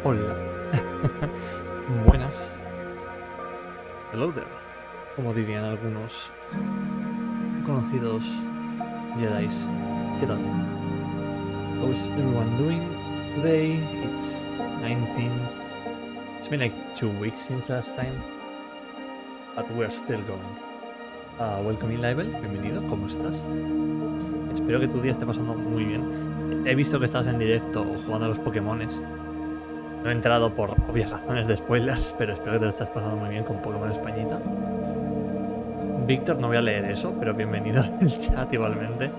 Hola. Buenas. Hello there. Como dirían algunos conocidos Jedis. ¿Qué tal? How is everyone doing today? It's 19th. It's been like 2 weeks since last time. But we're still going. Welcome in, Libel. Bienvenido. ¿Cómo estás? Espero que tu día esté pasando muy bien. He visto que estás en directo jugando a los Pokémones. No he entrado por obvias razones de spoilers, pero espero que te lo estés pasando muy bien con Pokémon Españita. Víctor, no voy a leer eso, pero bienvenido al chat igualmente.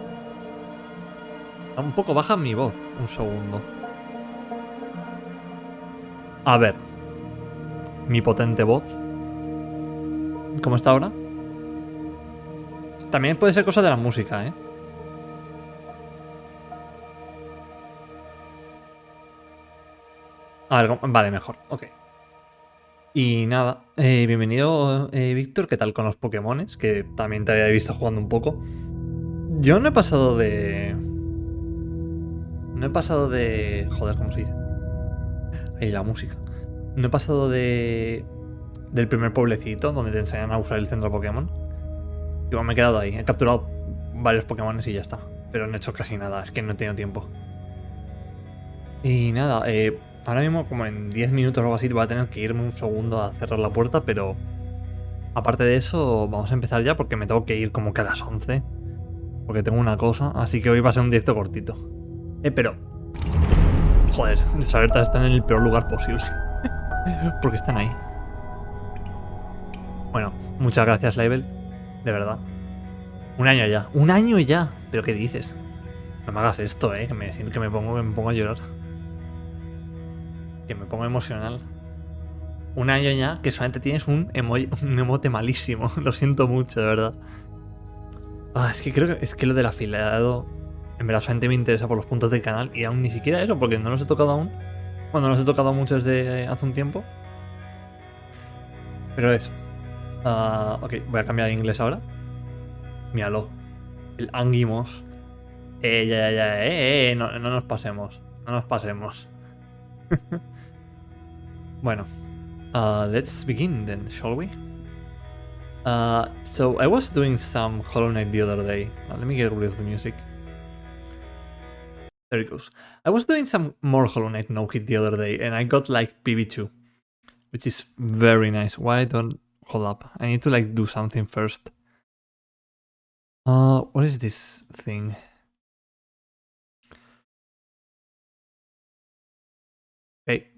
Un poco baja mi voz, un segundo. A ver. Mi potente voz. ¿Cómo está ahora? También puede ser cosa de la música, ¿eh? A ver, vale, mejor, ok. Y nada, bienvenido Víctor, ¿qué tal con los Pokémones? Que también te había visto jugando un poco. Yo no he pasado de... No he pasado de... Joder, ¿cómo se dice? Ahí la música. No he pasado de... Del primer pueblecito, donde te enseñan a usar el centro Pokémon. Igual me he quedado ahí, he capturado varios Pokémones y ya está. Pero no he hecho casi nada, es que no he tenido tiempo. Y nada, ahora mismo como en 10 minutos o algo así voy a tener que irme un segundo a cerrar la puerta, pero aparte de eso vamos a empezar ya porque me tengo que ir como que a las 11. Porque tengo una cosa, así que hoy va a ser un directo cortito. Pero... Joder, las alertas están en el peor lugar posible. Porque están ahí. Bueno, muchas gracias, Label. De verdad. Un año ya. ¡Un año ya! ¿Pero qué dices? No me hagas esto, que me siento que me pongo a llorar. Que me pongo emocional. Un año ya que solamente tienes un emote malísimo. Lo siento mucho, de verdad. Es que creo que es que lo del afiliado en verdad solamente me interesa por los puntos del canal y aún ni siquiera eso, porque no los he tocado aún. Bueno, no los he tocado mucho desde hace un tiempo. Pero eso. Ok, voy a cambiar a inglés ahora. Míralo. El Anguimos. No, no nos pasemos. No nos pasemos. Bueno. Let's begin then, shall we? So I was doing some Hollow Knight the other day. Let me get rid of the music. There it goes. I was doing some more Hollow Knight no hit the other day, and I got like PB2, which is very nice. Why don't hold up? I need to like do something first. What is this thing? Hey.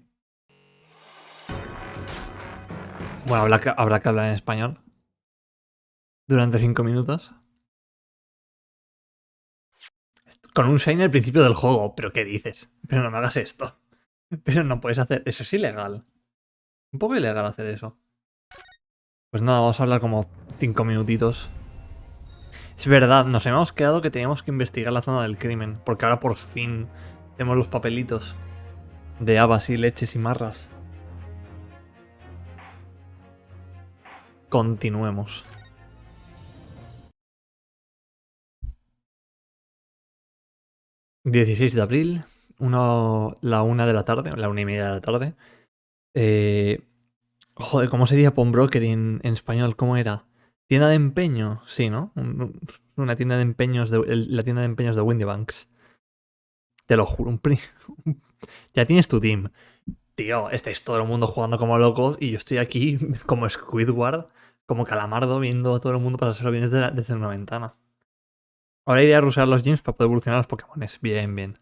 Bueno, habrá que hablar en español durante 5 minutos. Con un shine al principio del juego. ¿Pero qué dices? Pero no me hagas esto. Pero no puedes hacer... Eso es ilegal. Un poco ilegal hacer eso. Pues nada, vamos a hablar como 5 minutitos. Es verdad, nos habíamos quedado que teníamos que investigar la zona del crimen. Porque ahora por fin tenemos los papelitos de habas y leches y marras. Continuemos. ...16 de abril... la 1 de la tarde... ...la 1:30 de la tarde... Joder, ¿cómo sería Pawnbroker en español? ¿Cómo era? ¿Tienda de empeño? Sí, ¿no? Una tienda de empeños... la tienda de empeños de Windybanks. Te lo juro, ya tienes tu team. Tío, estáis todo el mundo jugando como locos y yo estoy aquí como Squidward, como Calamardo, viendo a todo el mundo pasárselo bien desde una ventana. Ahora iré a rusear los gyms para poder evolucionar los Pokémones. Bien, bien.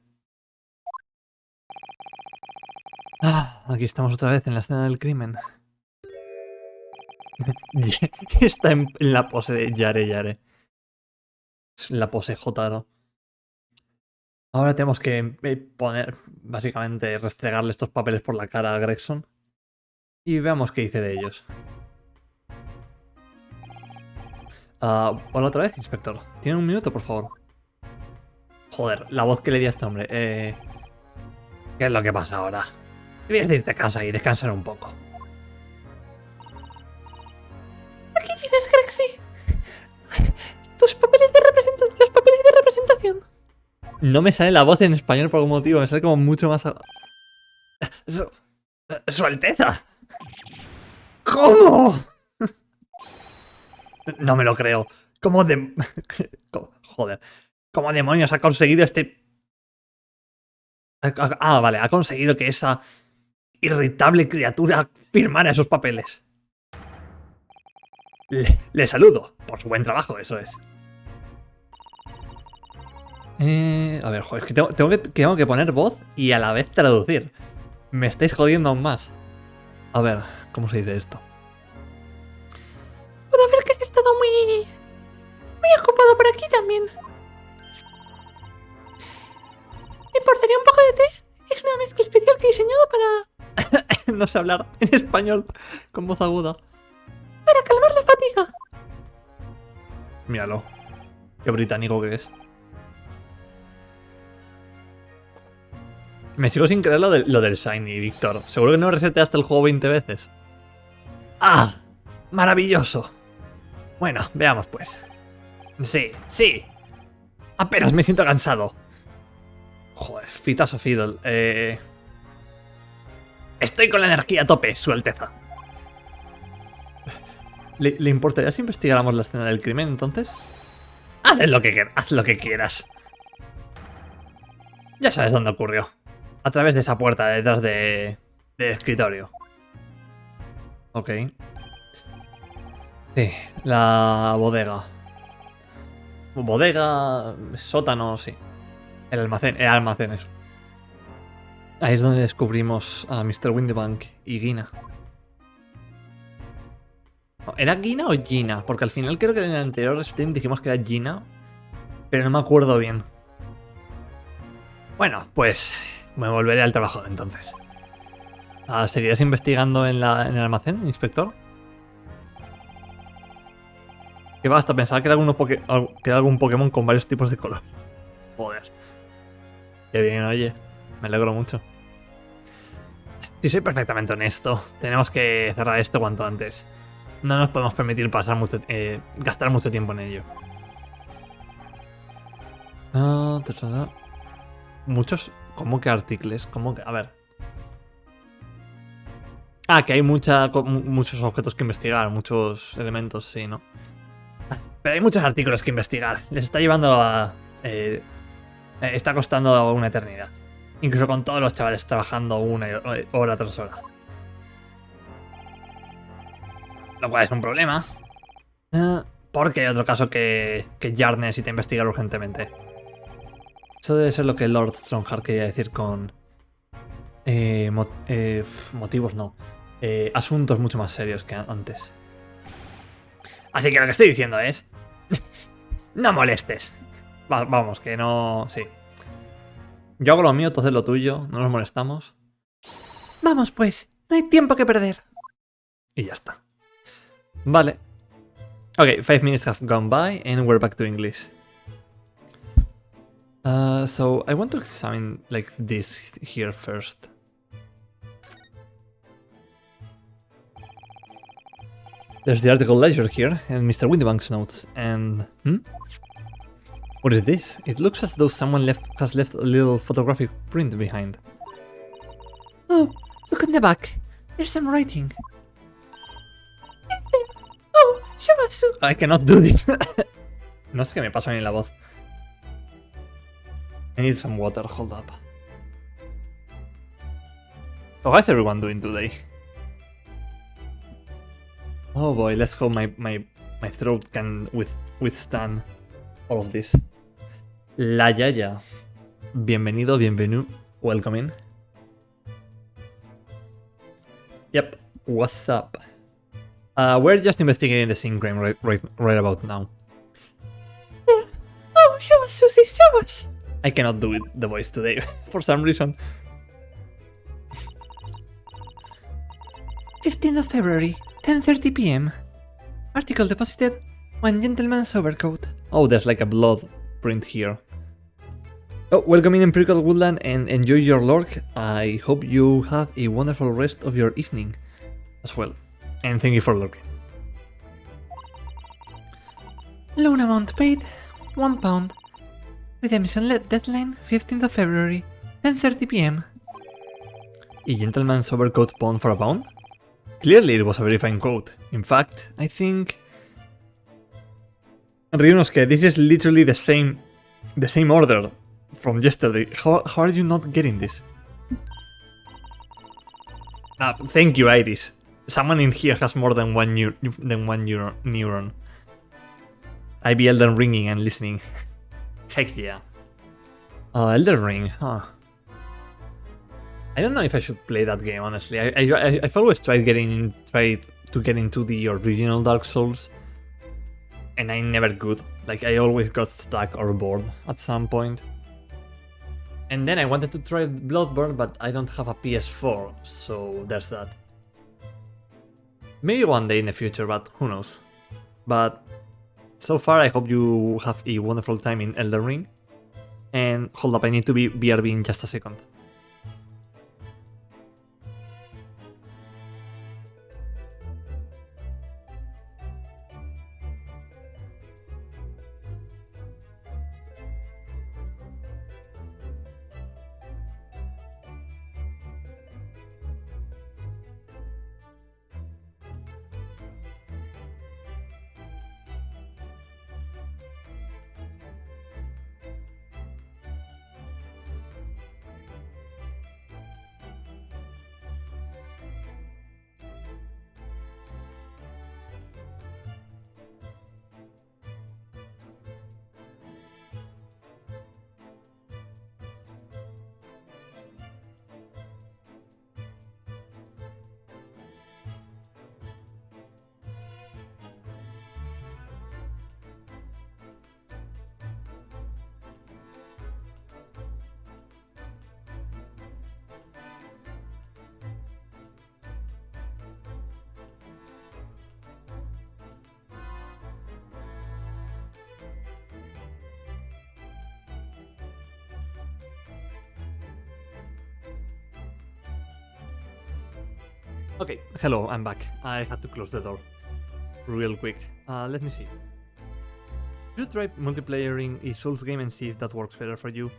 Aquí estamos otra vez en la escena del crimen. Está en la pose de Yare Yare. La pose Jotaro. Ahora tenemos que poner, básicamente, restregarle estos papeles por la cara a Gregson. Y veamos qué dice de ellos. Hola otra vez, inspector. ¿Tiene un minuto, por favor? Joder, la voz que le di a este hombre. ¿Qué es lo que pasa ahora? Debes de irte a casa y descansar un poco. Aquí tienes, Grexy. Los papeles de representación. No me sale la voz en español por algún motivo, me sale como mucho más... ¡Su Alteza! ¿Cómo? No me lo creo. ¿Cómo de... Joder. ¿Cómo demonios ha conseguido este... Vale, ha conseguido que esa irritable criatura firmara esos papeles. Le saludo por su buen trabajo, eso es. A ver, joder, es que tengo que poner voz y a la vez traducir. Me estáis jodiendo aún más. A ver, ¿cómo se dice esto? Puedo ver que has estado muy ocupado por aquí también. ¿Te importaría un poco de té? Es una mezcla especial que he diseñado para... No sé hablar en español con voz aguda. para calmar la fatiga. Míralo. Qué británico que es. Me sigo sin creer lo del Shiny, Víctor. ¿Seguro que no reseteaste el juego 20 veces? ¡Ah! ¡Maravilloso! Bueno, veamos pues. Sí, sí. Apenas me siento cansado. Joder, Fitas of Fiddle. Estoy con la energía a tope, Su Alteza. ¿Le importaría si investigáramos la escena del crimen, entonces? Haz lo que quieras. Ya sabes dónde ocurrió. A través de esa puerta detrás del escritorio. Ok. Sí, la bodega. Bodega, sótano, sí. El almacén eso. Ahí es donde descubrimos a Mr. Windybank y Gina. ¿Era Gina o Gina? Porque al final creo que en el anterior stream dijimos que era Gina, pero no me acuerdo bien. Bueno, pues me volveré al trabajo entonces. ¿Seguirás investigando en el almacén, inspector? Que basta, pensaba que era, que era algún Pokémon con varios tipos de color. Joder. Qué bien, oye. Me alegro mucho. Si soy perfectamente honesto, tenemos que cerrar esto cuanto antes. No nos podemos permitir gastar mucho tiempo en ello. Muchos... ¿Cómo que artículos? ¿Cómo que...? A ver. Que hay muchos objetos que investigar, muchos elementos, sí, ¿no? Pero hay muchos artículos que investigar. Les está llevando a... está costando una eternidad. Incluso con todos los chavales trabajando una hora tras hora. Lo cual es un problema. Porque hay otro caso que Jar necesita investigar urgentemente. Eso debe ser lo que Lord Strongheart quería decir con... motivos no. Asuntos mucho más serios que antes. Así que lo que estoy diciendo es... no molestes. Vamos, que no... Sí. Yo hago lo mío, tú haces lo tuyo. No nos molestamos. Vamos pues, no hay tiempo que perder. Y ya está. Vale. Ok, 5 minutes have gone by and we're back to English. So I want to examine like this here first. There's the article ledger here and Mr. Windybank's notes and... What is this? It looks as though someone has left a little photographic print behind. Oh, look on the back. There's some writing. Oh, Shimatsu. I cannot do this. No sé qué me pasa en la voz. I need some water, hold up. So how's everyone doing today? Oh boy, let's hope my throat can withstand all of this. La Yaya. Bienvenido, bienvenido. Welcome in. Yep, what's up? We're just investigating the scene crime right about now. There. Oh, show us, Susie, show us. I cannot do the voice today for some reason. 15th of February, 10:30 p.m. Article deposited. One gentleman's overcoat. Oh, there's like a blood print here. Oh, welcome in Empirical Woodland and enjoy your lurk. I hope you have a wonderful rest of your evening as well. And thank you for lurking. Loan amount paid, £1. Redemption deadline, 15th of February, 10:30 p.m. A gentleman's overcoat pawned for £1? Clearly it was a very fine coat. In fact, I think... Ryunosuke, this is literally the same order from yesterday. How are you not getting this? Thank you, Iris. Someone in here has more than one neuron. I be Elden Ringing and listening. Heck yeah. Elden Ring, huh? I don't know if I should play that game, honestly. I've always tried to get into the original Dark Souls, and I never could. Like, I always got stuck or bored at some point. And then I wanted to try Bloodborne, but I don't have a PS4, so there's that. Maybe one day in the future, but who knows. But so far, I hope you have a wonderful time in Elden Ring. And hold up, I need to be BRB in just a second. Okay, hello, I'm back. I had to close the door real quick. Let me see. You try multiplayering a Souls game and see if that works better for you.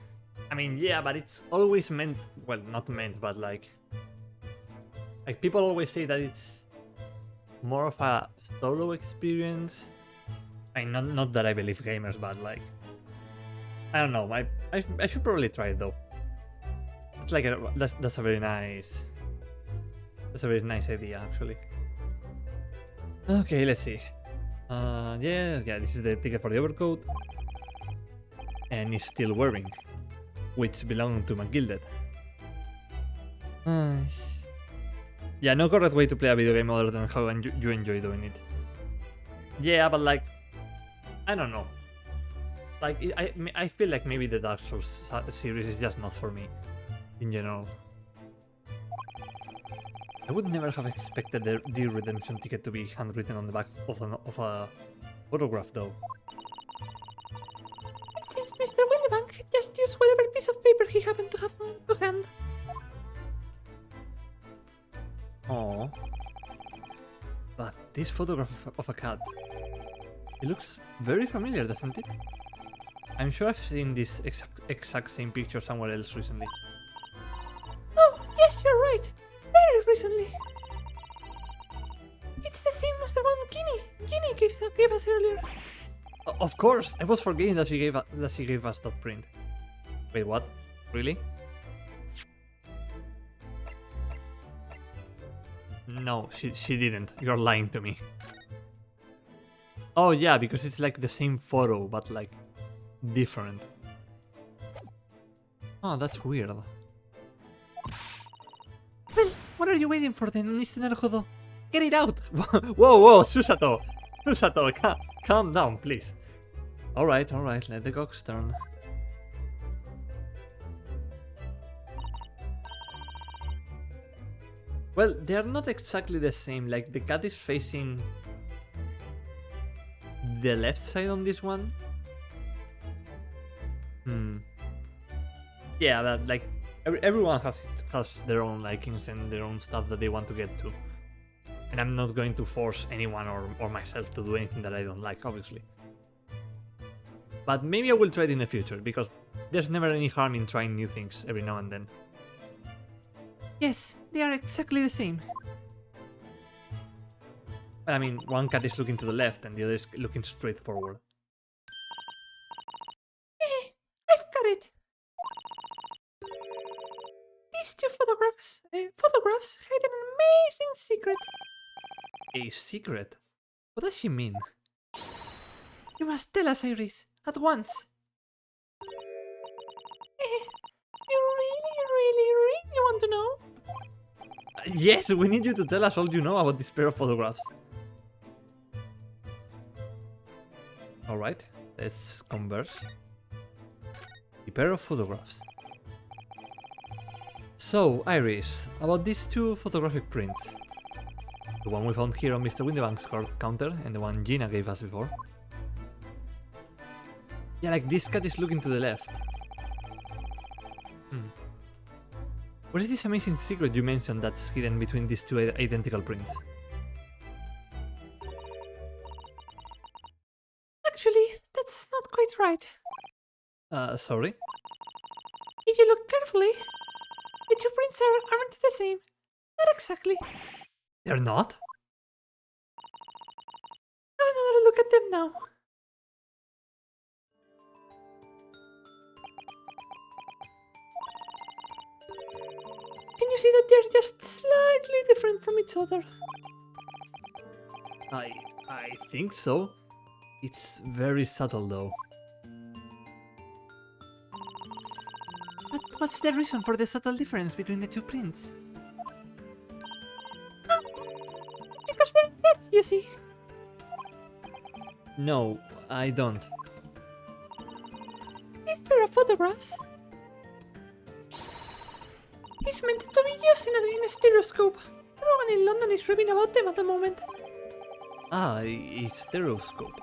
I mean, yeah, but it's always meant, well, not meant, but like people always say that it's more of a solo experience. I mean, not that I believe gamers, but like, I don't know. I should probably try it though. It's like that's a very nice. That's a very nice idea, actually. Okay, let's see. Yeah, this is the ticket for the overcoat. And he's still wearing, which belonged to McGilded. Yeah, no correct way to play a video game other than how you enjoy doing it. Yeah, but like, I don't know. Like, I feel like maybe the Dark Souls series is just not for me, in general. I would never have expected the redemption ticket to be handwritten on the back of a photograph, though. It seems Mr. Windibank just used whatever piece of paper he happened to have to hand. Oh, but this photograph of a cat, it looks very familiar, doesn't it? I'm sure I've seen this exact same picture somewhere else recently. Oh, yes, you're right. Very recently. It's the same as the one Ginny gave us earlier. Of course, I was forgetting that she gave us that print. Wait, what? Really? No, she didn't. You're lying to me. Oh yeah, because it's like the same photo, but like different. Oh, that's weird. Well, what are you waiting for then, Mr. Naruhodo? Get it out! Whoa, Susato! Susato, calm down, please. Alright, let the cogs turn. Well, they are not exactly the same, like the cat is facing the left side on this one. Yeah, that like everyone has their own likings and their own stuff that they want to get to. And I'm not going to force anyone or myself to do anything that I don't like, obviously. But maybe I will try it in the future, because there's never any harm in trying new things every now and then. Yes, they are exactly the same. I mean, one cat is looking to the left and the other is looking straight forward. I've got it. These two photographs hide an amazing secret. A secret? What does she mean? You must tell us, Iris, at once. You really want to know? Yes, we need you to tell us all you know about this pair of photographs. Alright, let's converse. The pair of photographs. So, Iris, about these two photographic prints. The one we found here on Mr. Windibank's counter and the one Gina gave us before. Yeah, like this cat is looking to the left. What is this amazing secret you mentioned that's hidden between these two identical prints? Actually, that's not quite right. Sorry? If you look carefully, the two prints aren't the same. Not exactly. They're not? Have another look at them now. Can you see that they're just slightly different from each other? I think so. It's very subtle though. But what's the reason for the subtle difference between the two prints? Because there's that, you see. No, I don't. This pair of photographs is meant to be used in a stereoscope. Everyone in London is raving about them at the moment. Ah, a stereoscope.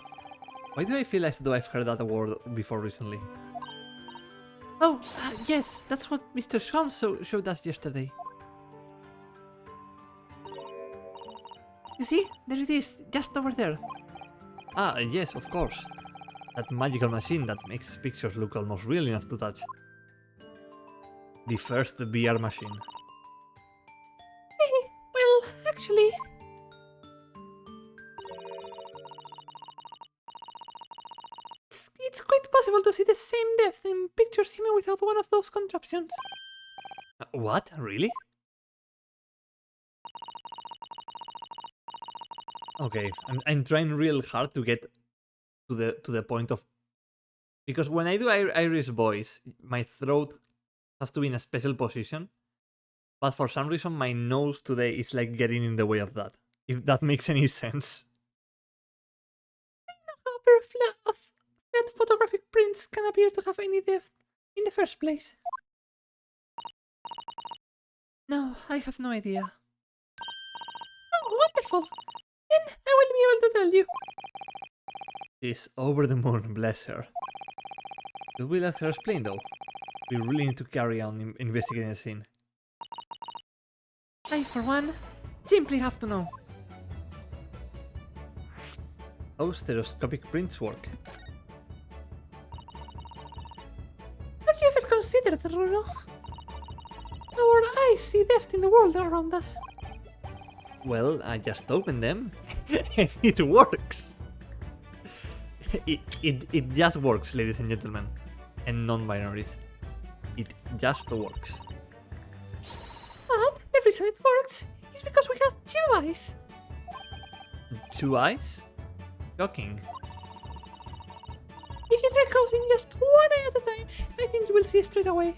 Why do I feel as though I've heard that word before recently? Oh, yes, that's what Mr. Sholmes showed us yesterday. You see, there it is, just over there. Ah, yes, of course. That magical machine that makes pictures look almost real enough to touch. The first VR machine. Well, actually... It's quite possible to see the same depth in pictures even without one of those contraptions. What? Really? Okay, I'm trying real hard to get to the point of, because when I do Iris voice, my throat has to be in a special position, but for some reason my nose today is like getting in the way of that. If that makes any sense. I don't know how a pair of flat photographic prints can appear to have any depth in the first place. No, I have no idea. Oh, wonderful! Then I will be able to tell you. She's over the moon, bless her. Should we let her explain though? We really need to carry on investigating the scene. I, for one, simply have to know. How stereoscopic prints work? Have you ever considered, Rulo? Our eyes see depth in the world around us. Well, I just opened them and it works. It just works, ladies and gentlemen, and non-binaries. It just works. But the reason it works is because we have two eyes. 2 eyes? Shocking. If you try closing just one eye at a time, I think you will see straight away.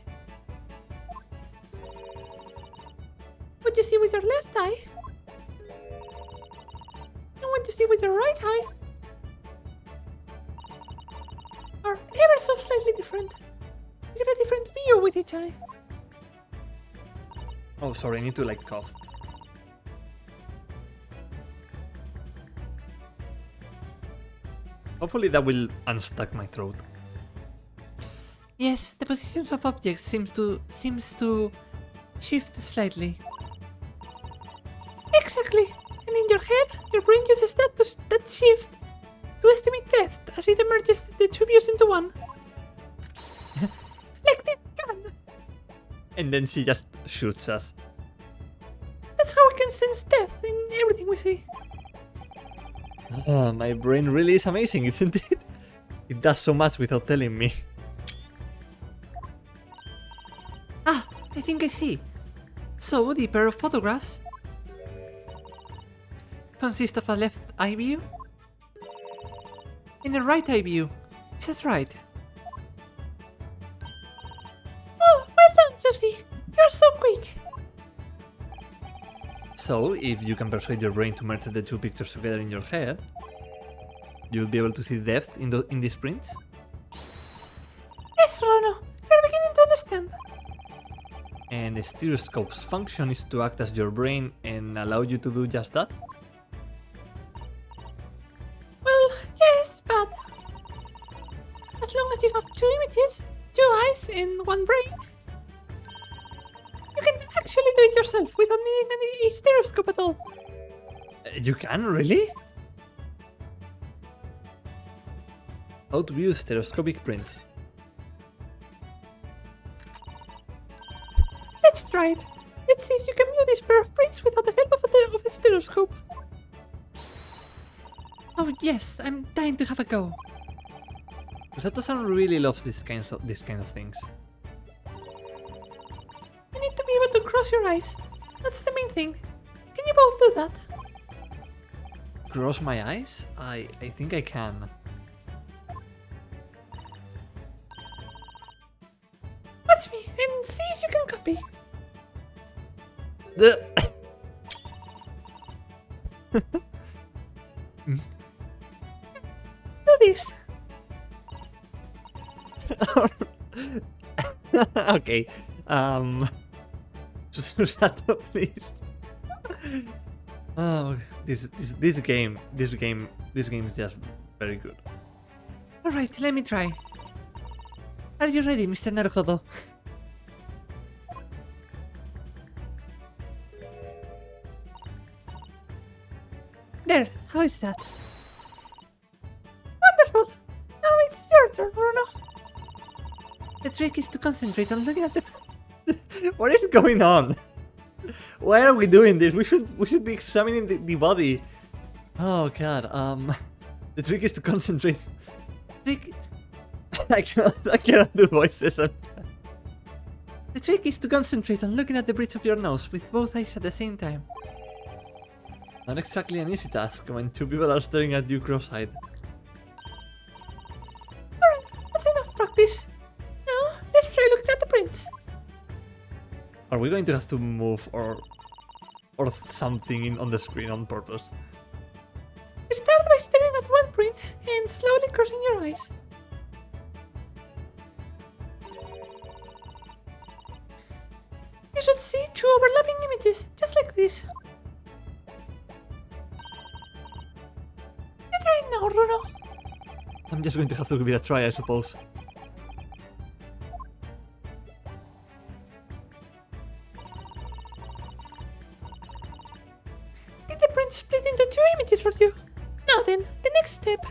What you see with your left eye want to see with your right eye are ever so slightly different. You get a different view with each eye. Oh, sorry, I need to like cough. Hopefully that will unstuck my throat. Yes, the positions of objects seems to shift slightly. Exactly. And in your head, your brain uses that shift to estimate depth as it merges the two views into one. Like this gun. And then she just shoots us. That's how we can sense depth in everything we see. My brain really is amazing, isn't it? It does so much without telling me. Ah, I think I see. So the pair of photographs consist of a left eye view and a right eye view. Is that right? Oh, well done, Susie. You're so quick. So, if you can persuade your brain to merge the two pictures together in your head, you'll be able to see depth in these prints. Yes, Rono. You're beginning to understand. And the stereoscope's function is to act as your brain and allow you to do just that. Well, yes, but as long as you have two images, two eyes, and one brain, you can actually do it yourself without needing any stereoscope at all. You can, really? How to view stereoscopic prints. Let's try it. Let's see if you can view this pair of prints without the help of the stereoscope. Oh yes, I'm dying to have a go. Sato-san really loves these kind of things. You need to be able to cross your eyes. That's the main thing. Can you both do that? Cross my eyes? I think I can. Watch me and see if you can copy. Do this. Okay. Susato, please. Oh, this game is just very good. Alright, let me try. Are you ready, Mr. Naruhodo? There, how is that? Wonderful! Now it's your turn, Bruno. The trick is to concentrate on looking at the... What is going on? Why are we doing this? We should be examining the body. Oh god. The trick is to concentrate. trick... I cannot do voices. The trick is to concentrate on looking at the bridge of your nose with both eyes at the same time. Not exactly an easy task when two people are staring at you cross-eyed. Alright, that's enough practice. Now, let's try looking at the prints. Are we going to have to move or something on the screen on purpose? Start by staring at one print and slowly crossing your eyes. You should see two overlapping images, just like this. You try it now, Bruno. I'm just going to have to give it a try, I suppose. Get the print split into two images for you. Now then, the next step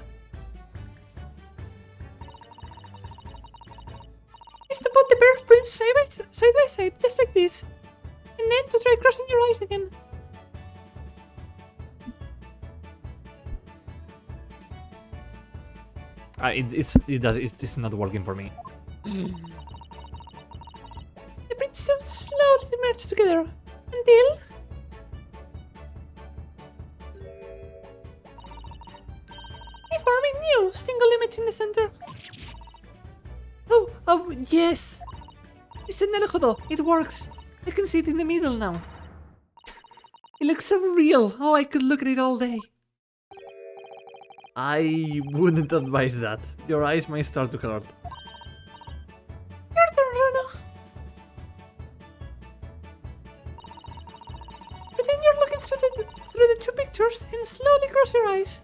is to put the pair of prints side by side, just like this. And then to try crossing your eyes again. It's not working for me. The prints should slowly merge together until they form a new single image in the center. Oh, yes! Mr. Naruhodo, it works! I can see it in the middle now. It looks so real! Oh, I could look at it all day. I wouldn't advise that. Your eyes might start to hurt. Your turn, Runo. Pretend you're looking through the two pictures and slowly close your eyes.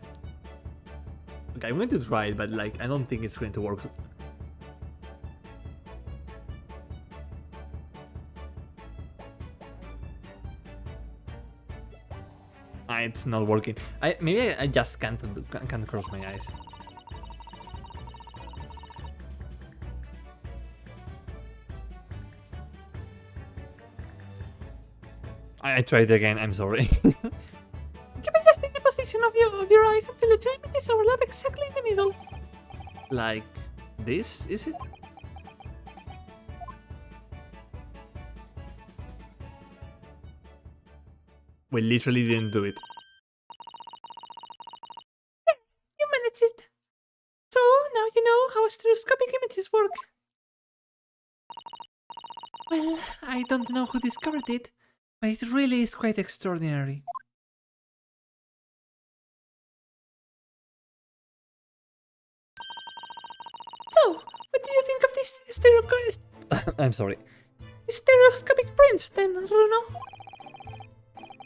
Okay, I'm going to try it, but like, I don't think it's going to work. It's not working. Maybe I just can't close my eyes. I tried again. I'm sorry. Keep adjusting the position of your eyes until the two images overlap exactly in the middle. Like this, is it? We literally didn't do it. You managed it. So now you know how stereoscopic images work. Well, I don't know who discovered it, but it really is quite extraordinary. So, what do you think of this I'm sorry. stereoscopic prints then, Runo?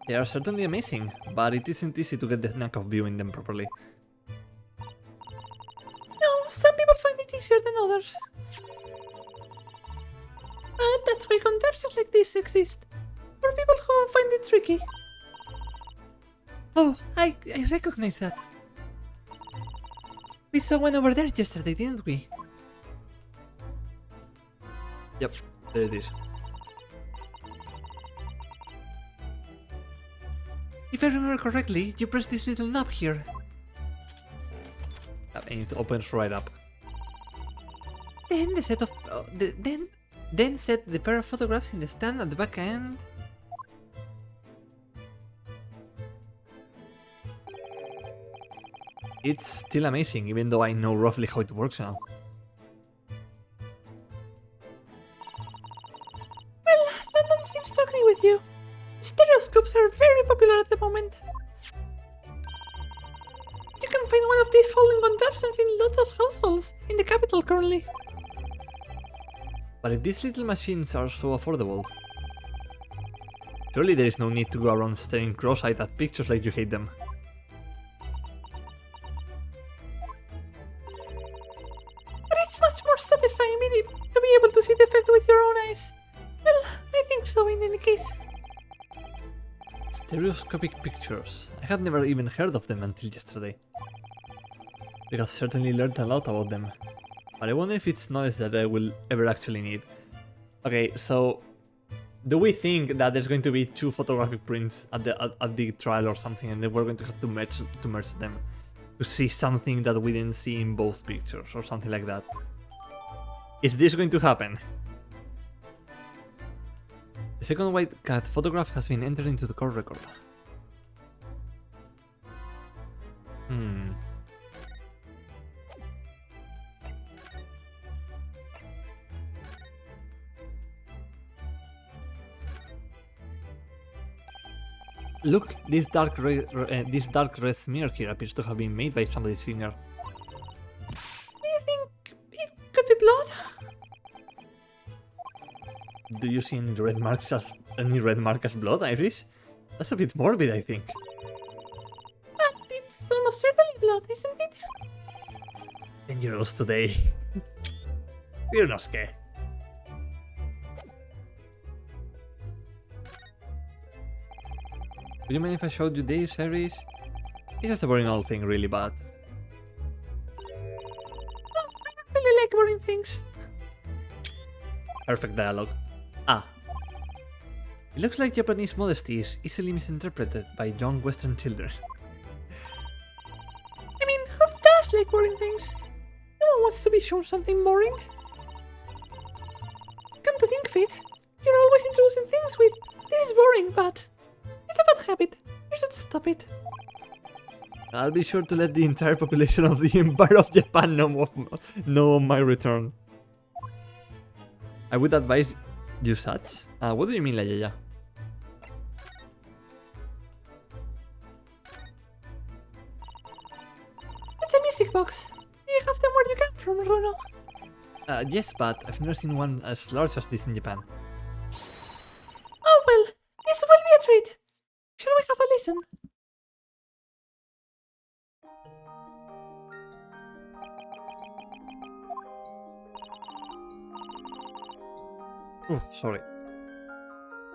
They are certainly amazing, but it isn't easy to get the knack of viewing them properly. No, some people find it easier than others. But that's why contraptions like this exist. For people who find it tricky. Oh, I recognize that. We saw one over there yesterday, didn't we? Yep, there it is. If I remember correctly, you press this little knob here. And it opens right up. Then the set of then set the pair of photographs in the stand at the back end. It's still amazing, even though I know roughly how it works now. Well, London seems to agree with you. Stereoscopes are very popular at the moment. You can find one of these folding contraptions in lots of households in the capital currently. But if these little machines are so affordable, surely there is no need to go around staring cross-eyed at pictures like you hate them. But it's much more satisfying to be able to see the effect with your own eyes. Well, I think so in any case. Stereoscopic pictures. I had never even heard of them until yesterday. We have certainly learned a lot about them. But I wonder if it's knowledge that I will ever actually need. Okay, so do we think that there's going to be two photographic prints at the trial or something, and then we're going to have to merge them to see something that we didn't see in both pictures or something like that? Is this going to happen? The second white cat photograph has been entered into the court record. Look, this dark red smear here appears to have been made by somebody's finger. Do you think it could be blood? Do you see any red marks as blood, Iris? That's a bit morbid, I think. But it's almost certainly blood, isn't it? 10 euros today. We're not scared. Would you mind if I showed you this, Iris? It's just a boring old thing, really, but... Oh, I don't really like boring things. Perfect dialogue. Ah. It looks like Japanese modesty is easily misinterpreted by young Western children. I mean, who does like boring things? No one wants to be shown something boring. Come to think of it, you're always introducing things with, this is boring, but... It's a bad habit. You should stop it. I'll be sure to let the entire population of the Empire of Japan know of my return. I would advise you such. What do you mean, La Yaya? Let's the music box. Do you have them where you come from, Runo? Yes, but I've never seen one as large as this in Japan. Oh well, this will be a treat. Shall we have a listen? Oh, sorry.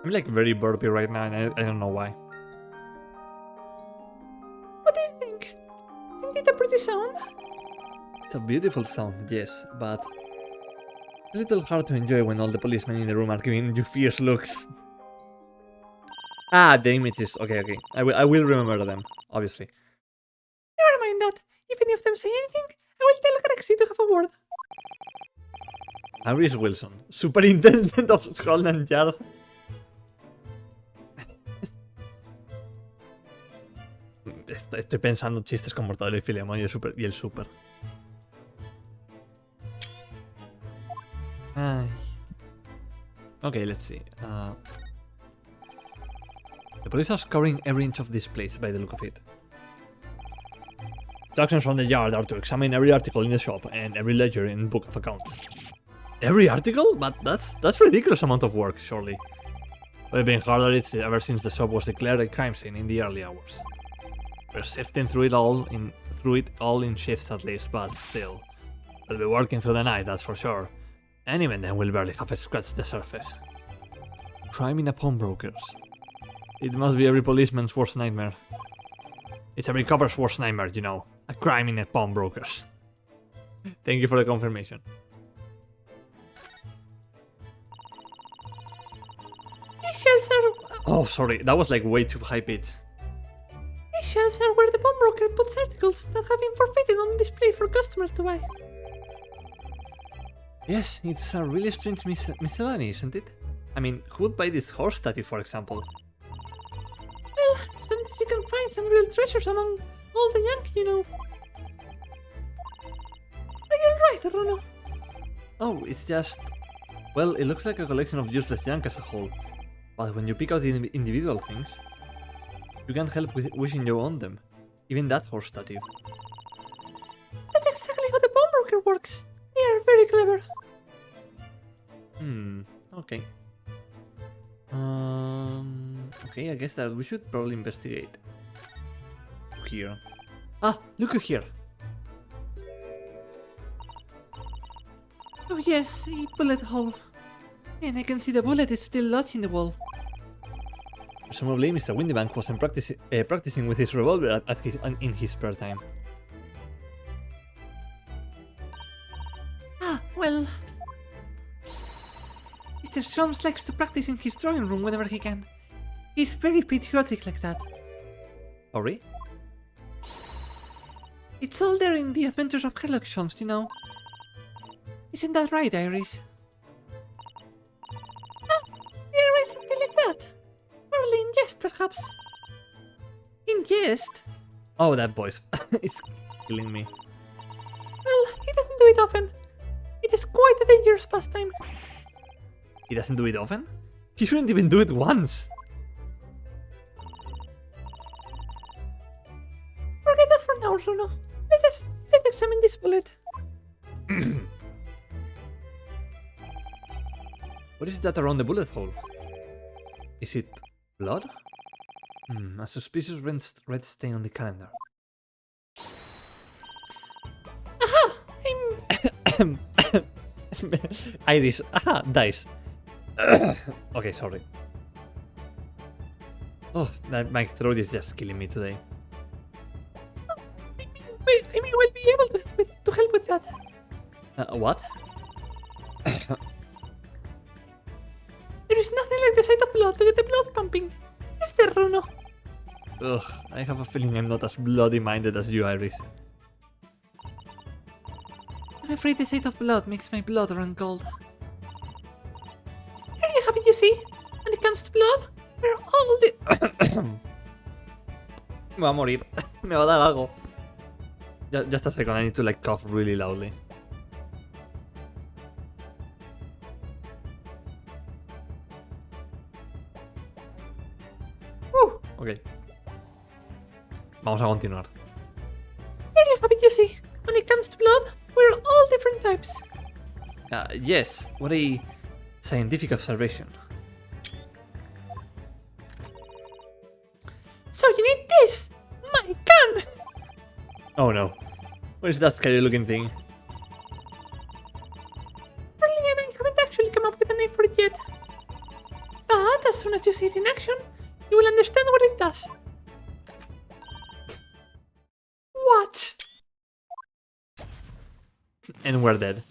I'm like very burpy right now and I don't know why. What do you think? Isn't it a pretty sound? It's a beautiful sound, yes, but it's a little hard to enjoy when all the policemen in the room are giving you fierce looks. Ah, the images. Okay. I will remember them, obviously. Never mind that. If any of them say anything, I will tell Grexy to have a word. Iris Wilson, Superintendent of Scotland Yard. Estoy pensando chistes con Mortadelo y Filemón y el Super. Ay. Okay, let's see. The police are scouring every inch of this place by the look of it. Instructions from the yard are to examine every article in the shop and every ledger in book of accounts. Every article? But that's ridiculous amount of work, surely. We've been hard at it ever since the shop was declared a crime scene in the early hours. We're sifting through it all in shifts at least, but still. We'll be working through the night, that's for sure. And even then we'll barely have scratched the surface. Crime in a pawnbroker's. It must be every policeman's worst nightmare. It's every copper's worst nightmare, you know. A crime in a pawnbroker's. Thank you for the confirmation. These shelves are... Oh, sorry, that was like way too high pitch. These shelves are where the pawnbroker puts articles that have been forbidden on display for customers to buy. Yes, it's a really strange miscellany, isn't it? I mean, who would buy this horse statue, for example? Well, sometimes you can find some real treasures among all the junk, you know. Are you right, Runo? Oh, it's just... Well, it looks like a collection of useless junk as a whole. But when you pick out the individual things, you can't help with wishing you owned them. Even that horse statue. That's exactly how the pawnbroker works. They are very clever. Okay. Okay, I guess that we should probably investigate. Here. Ah, look here. Oh yes, a bullet hole. And I can see the bullet is still lodged in the wall. Presumably, Mr. Windybank wasn't practicing with his revolver in his spare time. Ah, well... Mr. Sholmes likes to practice in his drawing room whenever he can. He's very patriotic like that. Sorry? It's all there in the Adventures of Sherlock Holmes, you know. Isn't that right, Iris? Ah, you read something like that. Only in jest, perhaps. In jest? Oh, that voice. It's killing me. Well, he doesn't do it often. It is quite a dangerous pastime. He doesn't do it often? He shouldn't even do it once. Forget that for now, Runo. Let's examine this bullet. What is that around the bullet hole? Is it blood? A suspicious red stain on the calendar. Aha! Iris. Aha, dice. Okay, sorry. Oh, my throat is just killing me today. I mean, we'll be able to help with that. What? There is nothing like the sight of blood to get the blood pumping. Is there, Runo? Ugh, I have a feeling I'm not as bloody-minded as you, Iris. I'm afraid the sight of blood makes my blood run cold. Here you have it, you see? When it comes to blood, we're all the... Me va a morir. Me va a dar algo. Just a second, I need to like cough really loudly. Ok. Vamos a continuar. There you I have it, you see. When it comes to blood, we're all different types. Yes, what a scientific observation. So you need this! My gun! Oh no. What is that scary looking thing? Really, and I haven't actually come up with a name for it yet. But as soon as you see it in action, you will understand what it does. Watch! And we're dead.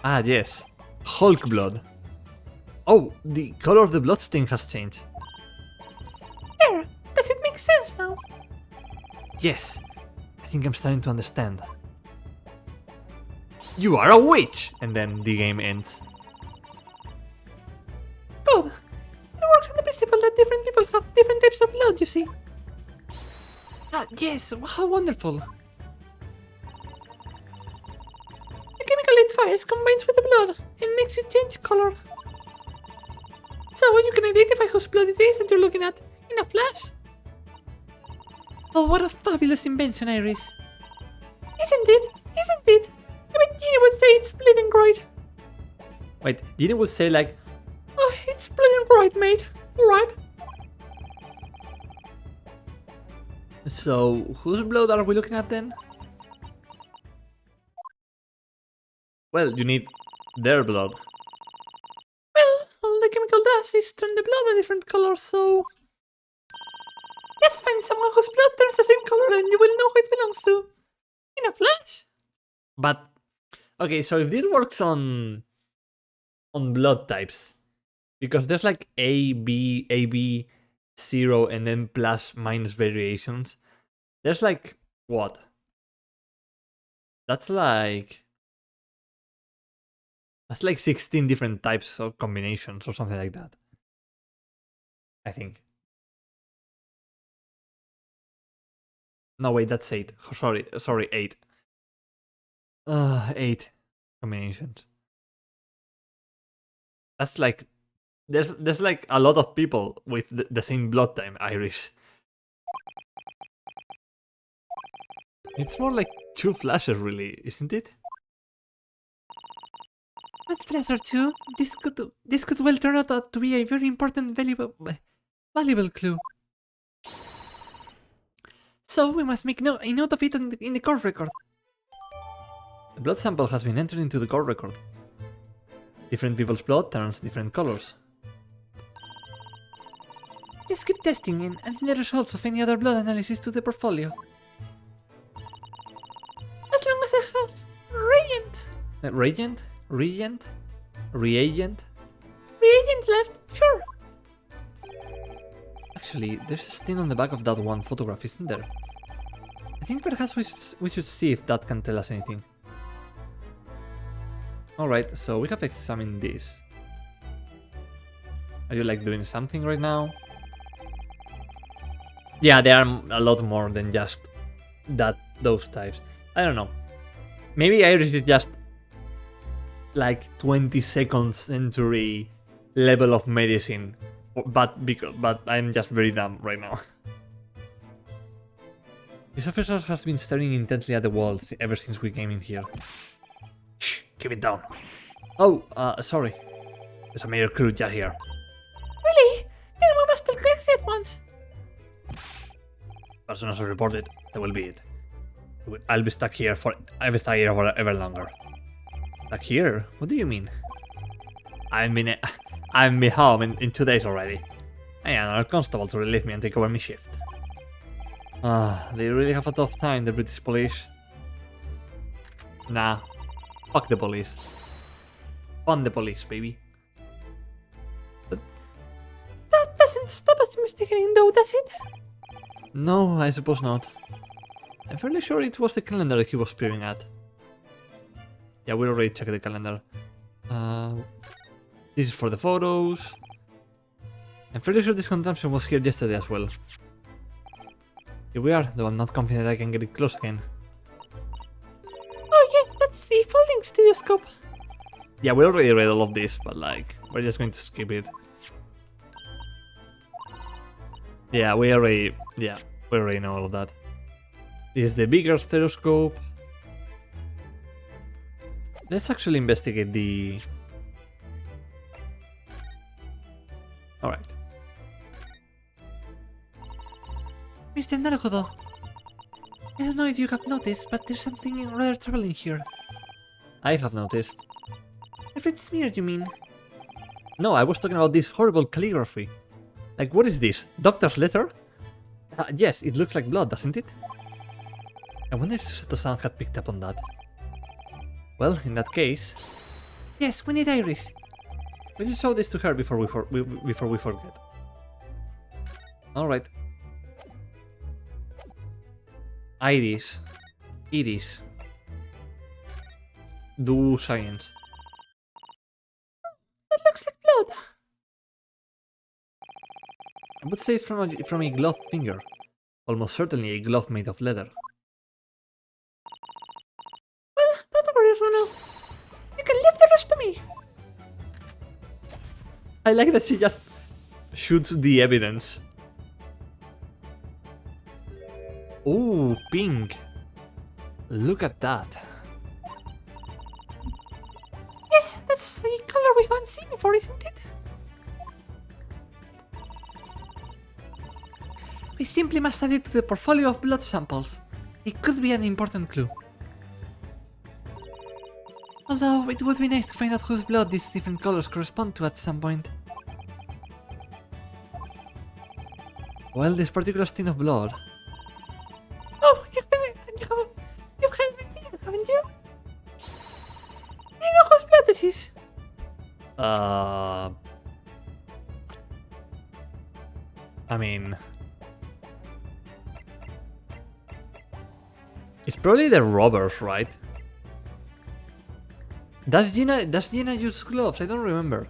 Ah, yes. Hulk blood. Oh, the color of the bloodstain has changed. There! Does it make sense now? Yes. I think I'm starting to understand. You are a witch! And then the game ends. Good. It works on the principle that different people have different types of blood, you see. Ah, yes, how wonderful. The chemical it fires combines with the blood and makes it change color. So you can identify whose blood it is that you're looking at in a flash. Oh, what a fabulous invention, Iris. Isn't it? Isn't it? I bet Gina would say it's blood and right. Wait, Gina would say like, Oh, it's blood and right, mate. Alright. so whose blood are we looking at then? Well, you need their blood. Well, all the chemical does is turn the blood a different color, so... Just find someone whose blood turns the same color and you will know who it belongs to. In a flash. But, okay, so if this works on blood types, because there's like A, B, 0, and then plus minus variations, there's like, what? That's like 16 different types of combinations or something like that. I think. No, wait, that's 8. Sorry, 8. 8 combinations. That's like, there's like a lot of people with the same blood type, Iris. It's more like 2 flashes, really, isn't it? One flash or two, this could well turn out to be a very important, valuable clue. So we must make a note of it in the court record. The blood sample has been entered into the court record. Different people's blood turns different colors. Let's keep testing and adding the results of any other blood analysis to the portfolio. As long as I have reagent. Reagent? Reagent? Reagent? Reagent left, sure. Actually, there's a stain on the back of that one photograph, isn't there? I think perhaps we should see if that can tell us anything. Alright, so we have examined this. Are you like doing something right now? Yeah, there are a lot more than just those types. I don't know. Maybe Iris is just like 22nd century level of medicine, but I'm just very dumb right now. This officer has been staring intently at the walls ever since we came in here. Shh, keep it down. Oh, sorry. There's a major crew just here. Really? Then we must tell Greg at once. As soon as I report it, that will be it. I'll be stuck here for ever longer. Stuck here? What do you mean? I've been home in 2 days already. I am another constable to relieve me and take over my shift. They really have a tough time, the British police. Nah, fuck the police. Fund the police, baby. That doesn't stop us investigating though, does it? No, I suppose not. I'm fairly sure it was the calendar he was peering at. Yeah, we already checked the calendar. This is for the photos. I'm fairly sure this contraption was here yesterday as well. Here we are, though I'm not confident I can get it close again. Oh yes, that's the folding stereoscope. Yeah, we already read all of this, but like, we're just going to skip it. Yeah, we already know all of that. This is the bigger stereoscope. Let's actually investigate the... Alright. Mr. Naruhodo, I don't know if you have noticed, but there's something rather troubling here. I have noticed. I've read smear, you mean? No, I was talking about this horrible calligraphy. Like, what is this? Doctor's letter? Yes, it looks like blood, doesn't it? I wonder if Susato-san had picked up on that. Well, in that case... Yes, we need Iris. We should show this to her before we forget. Alright. Iris. Do science. That looks like blood. I would say it's from a gloved finger. Almost certainly a glove made of leather. Well, don't worry, Ronald. You can leave the rest to me. I like that she just shoots the evidence. Ooh, pink. Look at that. Yes, that's the color we haven't seen before, isn't it? We simply must add it to the portfolio of blood samples. It could be an important clue. Although, it would be nice to find out whose blood these different colors correspond to at some point. Well, this particular stain of blood. Oh, you've had an idea, haven't you? Do you know whose blood this is? I mean... It's probably the robbers, right? Does Gina use gloves? I don't remember.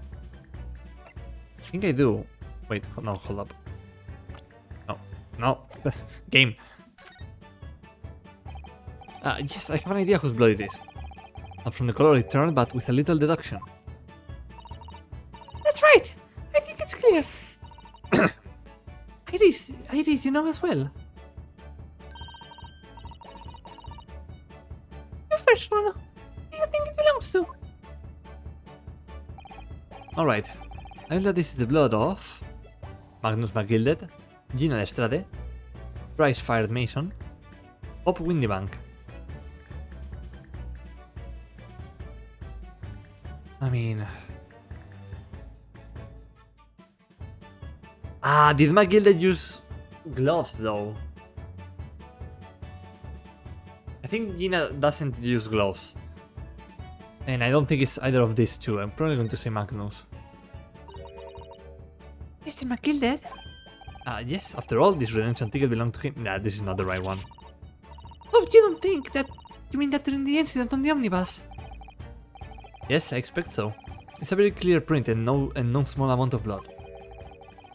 I think I do. Wait, no, hold up. No. Game. Yes, I have an idea whose blood it is. Not from the color it turned, but with a little deduction. That's right. I think it's clear. Iris, you know as well. You first, Rona. Who do you think it belongs to? Alright. I know that this is the blood of... Magnus McGilded, Gina Lestrade, Bryce Fired Mason, Bob Windybank. I mean... did McGilded use gloves though? I think Gina doesn't use gloves. And I don't think it's either of these two. I'm probably going to say Magnus. Mr. McGilded? Yes, after all, this redemption ticket belonged to him. Nah, this is not the right one. Oh, you don't think that... You mean that during the incident on the omnibus? Yes, I expect so. It's a very clear print and no small amount of blood.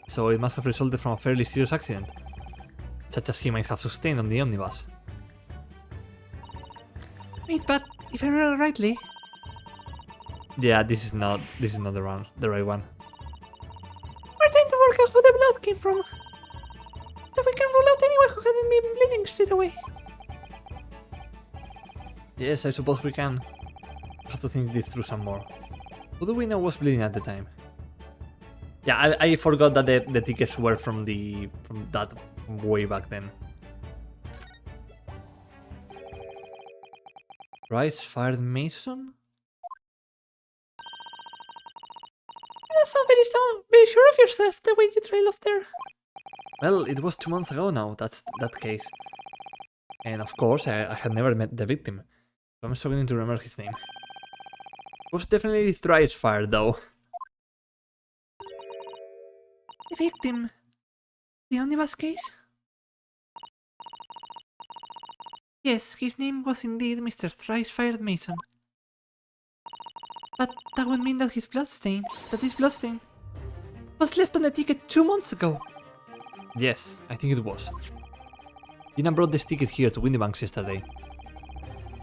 So it must have resulted from a fairly serious accident, such as he might have sustained on the omnibus. Wait, but if I remember rightly... Yeah, this is not the right one. We're trying to work out who the blood came from. So we can rule out anyone who hadn't been bleeding straight away. Yes, I suppose we can. Have to think this through some more. Who do we know was bleeding at the time? Yeah, I forgot that the tickets were from that way back then. Bryce Fired Mason? You don't sound very sure of yourself the way you trail off there. Well, it was 2 months ago now, that's that case. And of course, I had never met the victim. So I'm struggling to remember his name. It was definitely Thrice Fired though. The victim? The omnibus case? Yes, his name was indeed Mr. Thrice Fired Mason. But that would mean that this bloodstain, was left on the ticket 2 months ago. Yes, I think it was. Gina brought this ticket here to Windybanks yesterday.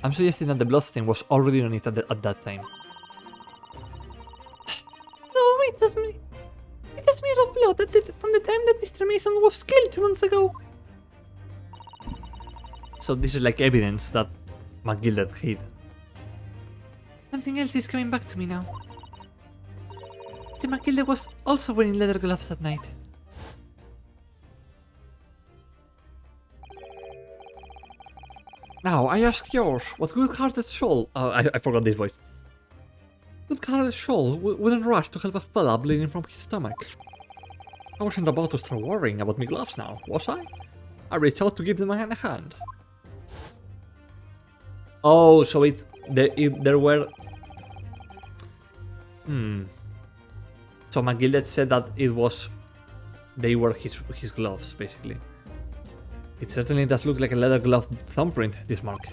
I'm suggesting that the bloodstain was already on it at that time. No, it does smear of blood from the time that Mr. Mason was killed 2 months ago. So this is like evidence that McGilded hid. Something else is coming back to me now. Mr. McGilded was also wearing leather gloves that night. Now, I ask yours, what good-hearted soul... I forgot this voice. Good-hearted soul wouldn't rush to help a fella bleeding from his stomach. I wasn't about to start worrying about my gloves now, was I? I reached out to give them a hand. Oh, so there were... So McGilded said that they were his gloves, basically. It certainly does look like a leather glove thumbprint, this mark.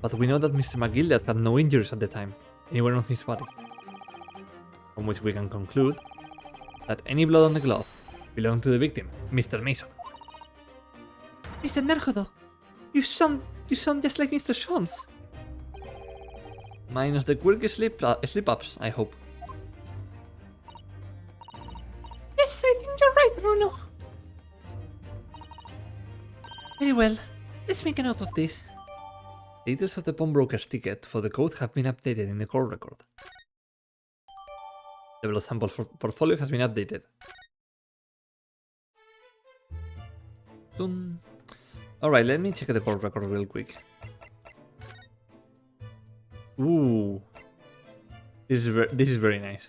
But we know that Mr. McGilded had no injuries at the time, anywhere on his body. From which we can conclude that any blood on the glove belonged to the victim, Mr. Mason. Mr. Nerjodo, you sound just like Mr. Jones. Minus the quirky slip-ups, I hope. Yes, I think you're right, Rolo. Very well, let's make a note of this. Details of the pawnbroker's ticket for the code have been updated in the court record. The blood sample portfolio has been updated. Alright, let me check the court record real quick. Ooh. This is very nice.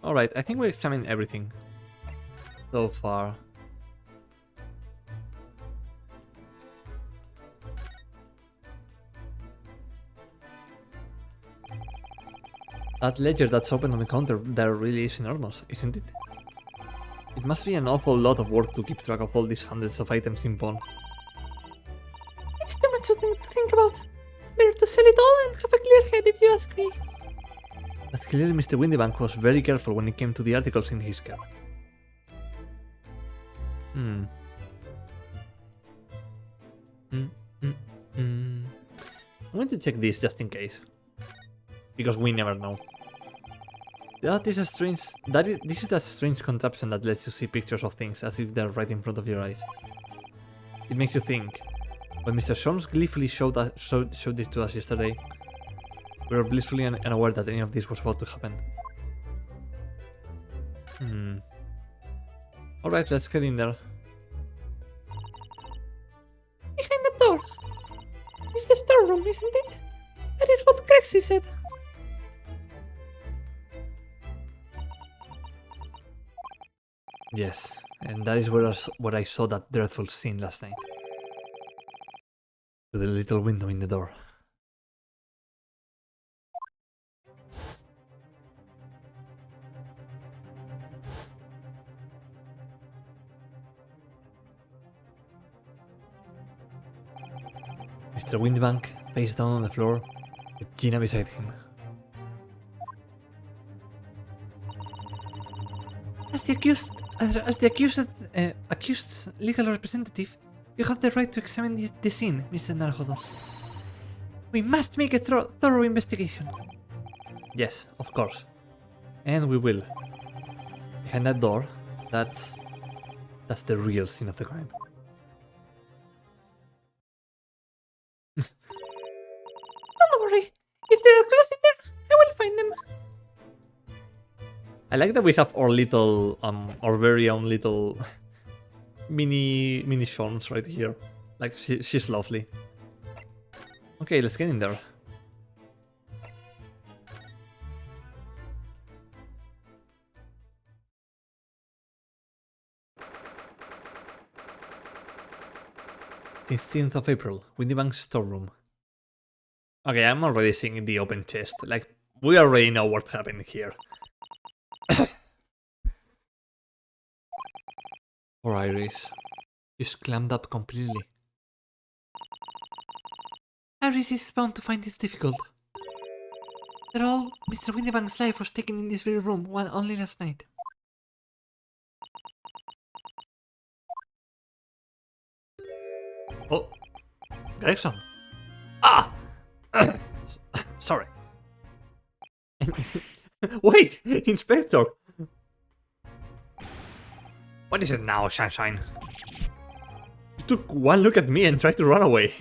Alright, I think we examined everything so far. That ledger that's open on the counter there really is enormous, isn't it? It must be an awful lot of work to keep track of all these hundreds of items in pawn. It's too much to think about. Better to sell it all and have a clear head if you ask me. But clearly Mr. Windybank was very careful when it came to the articles in his care. I'm going to check this just in case. Because we never know. This is that strange contraption that lets you see pictures of things as if they're right in front of your eyes. It makes you think. When Mr. Solms gleefully showed this to us yesterday, we were blissfully unaware that any of this was about to happen. Alright, let's get in there. Behind the door. It's the storeroom, isn't it? That is what Grexy said. Yes, and that is where I saw that dreadful scene last night. Through the little window in the door. Mr. Windbank, face down on the floor, with Gina beside him. As the accused's legal representative, you have the right to examine the scene, Mr. Naruhodo. We must make a thorough investigation. Yes, of course. And we will. Behind that door, that's the real scene of the crime. Don't worry. If there are clues in there, I will find them. I like that we have our little, our very own little mini Shawns right here. Like, she's lovely. Okay, let's get in there. "16th of April, Windybank's storeroom." Okay, I'm already seeing the open chest. Like, we already know what happened here. Poor Iris. She's clammed up completely. Iris is bound to find this difficult. After all, Mr. Windybank's life was taken in this very room only last night. Oh, Gregson. Ah! Sorry. Wait, Inspector! What is it now, Sunshine? You took one look at me and tried to run away.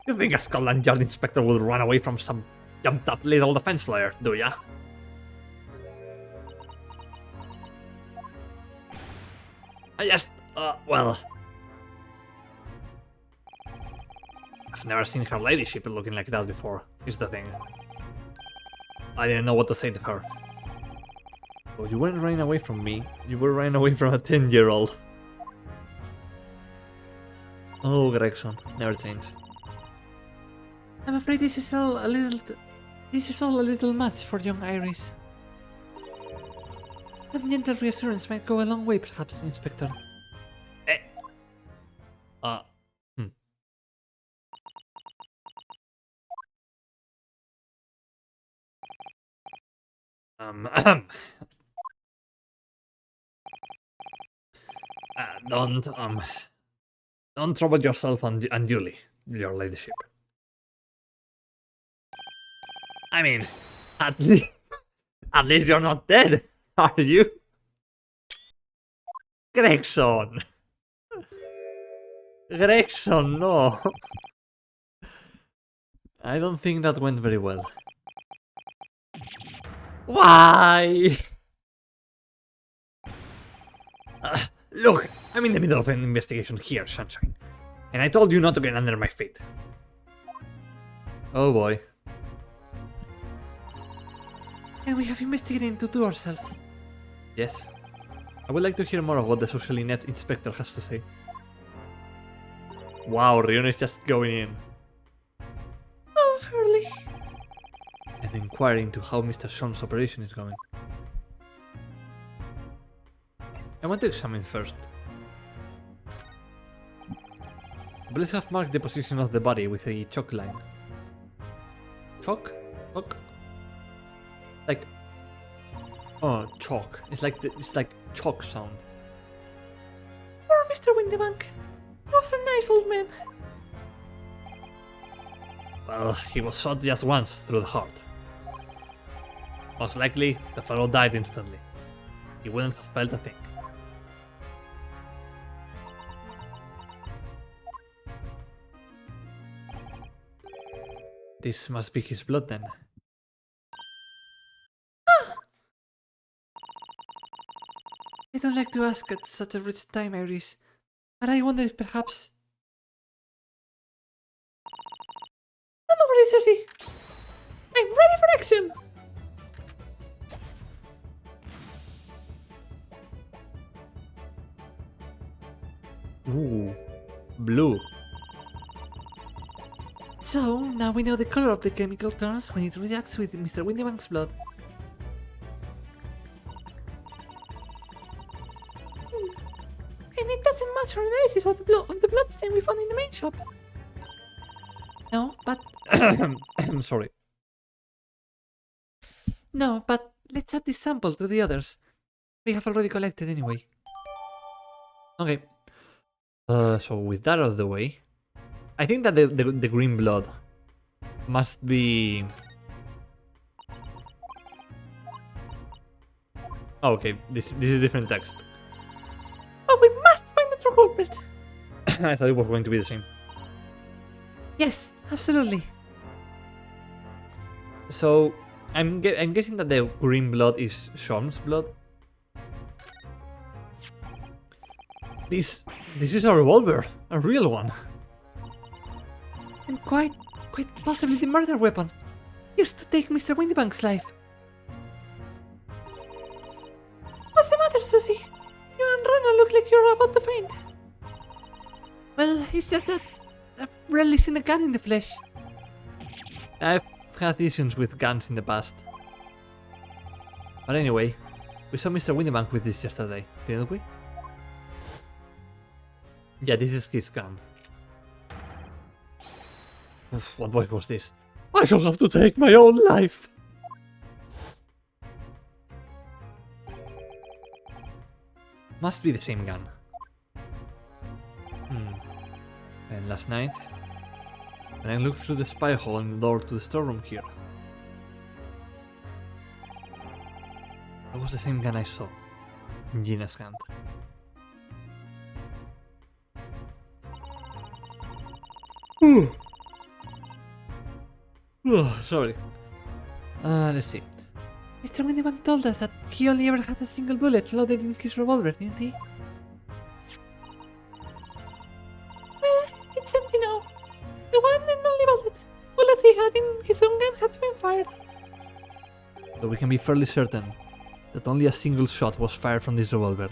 You think a Scotland Yard inspector will run away from some jumped up little defense lawyer, do ya? I just, well... I've never seen her ladyship looking like that before, is the thing. I didn't know what to say to her. Oh, you weren't running away from me, you were running away from a 10-year-old. Oh, Gregson, never change. I'm afraid this is all a little much for young Iris. Some gentle reassurance might go a long way, perhaps, Inspector. Eh. Ahem. Don't trouble yourself unduly, your ladyship. I mean, at least you're not dead, are you? Gregson! Gregson, no! I don't think that went very well. Why? Look, I'm in the middle of an investigation here, Sunshine. And I told you not to get under my feet. Oh boy. And we have investigated to do ourselves. Yes. I would like to hear more of what the socially inept inspector has to say. Wow, Rion is just going in. Oh, Hurley. And inquiring into how Mr. Shorm's operation is going. I want to examine first. Police have marked the position of the body with a chalk line. Chalk? Chalk? Like... Oh, chalk. It's like chalk sound. Poor Mr. Windybank. He was a nice old man. Well, he was shot just once through the heart. Most likely, the fellow died instantly. He wouldn't have felt a thing. This must be his blood then. I don't like to ask at such a rich time, Iris, but I wonder if perhaps... Don't worry, Cersei. I'm ready for action! Ooh, blue. So, now we know the color of the chemical turns when it reacts with Mr. Windybank's blood. And it doesn't match our analysis of the bloodstain we found in the main shop. No, but... I'm sorry. No, but let's add this sample to the others. We have already collected anyway. Okay. So with that out of the way, I think that the green blood must be... Oh, okay, this is different text. Oh, we must find the true culprit! I thought it was going to be the same. Yes, absolutely. So, I'm guessing that the green blood is Shorm's blood. This is a revolver, a real one. And quite possibly the murder weapon used to take Mr. Windybank's life. What's the matter, Susie? You and Rona look like you're about to faint. Well, it's just that I've rarely seen a gun in the flesh. I've had issues with guns in the past. But anyway, we saw Mr. Windybank with this yesterday, didn't we? Yeah, this is his gun. Oof, what voice was this? I shall have to take my own life! Must be the same gun. And last night, when I looked through the spy hole in the door to the storeroom here, That was the same gun I saw in Gina's hand. Sorry. Let's see. Mr. Minivan told us that he only ever had a single bullet loaded in his revolver, didn't he? Well, it's empty now. The one and only bullet he had in his own gun has been fired. So we can be fairly certain that only a single shot was fired from this revolver.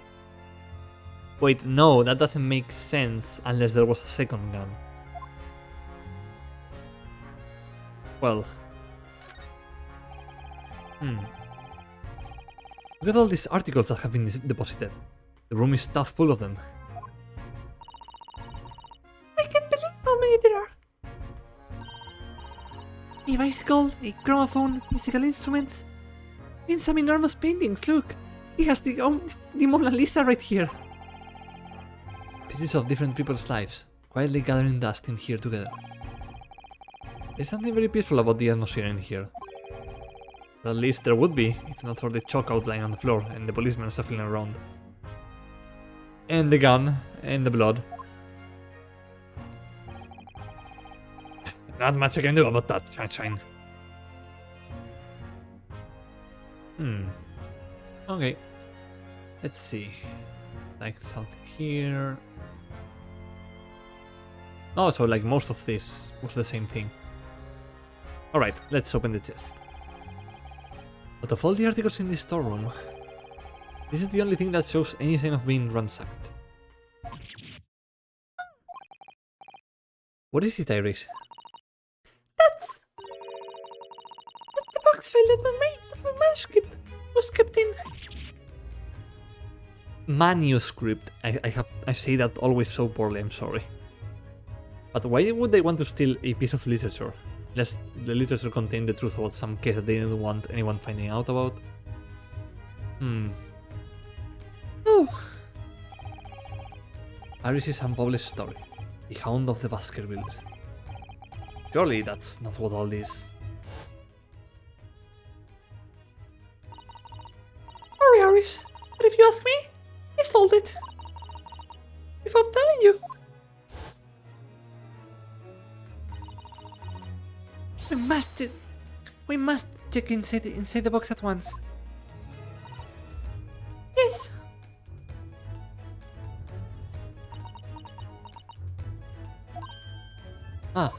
Wait, no, that doesn't make sense unless there was a second gun. Well. Look at all these articles that have been deposited. The room is stuffed full of them. I can't believe how many there are. A bicycle, a gramophone, musical instruments, and some enormous paintings. Look, he has the Mona Lisa right here. Pieces of different people's lives, quietly gathering dust in here together. There's something very peaceful about the atmosphere in here. Or at least there would be, if not for the chalk outline on the floor and the policemen shuffling around. And the gun, and the blood. Not much I can do about that, sunshine. Okay. Let's see. Like something here. Oh, so like most of this was the same thing. Alright, let's open the chest. But of all the articles in this storeroom, this is the only thing that shows any sign of being ransacked. What is it, Iris? That's the box file that my manuscript was kept in. Manuscript. I say that always so poorly, I'm sorry. But why would they want to steal a piece of literature? Unless the literature contained the truth about some case that they didn't want anyone finding out about? Oh. Iris' unpublished story. The Hound of the Baskervilles. Surely that's not what all this... Sorry, Iris, but if you ask me, he stole it. Without telling you. We must check inside the box at once. Yes. Ah.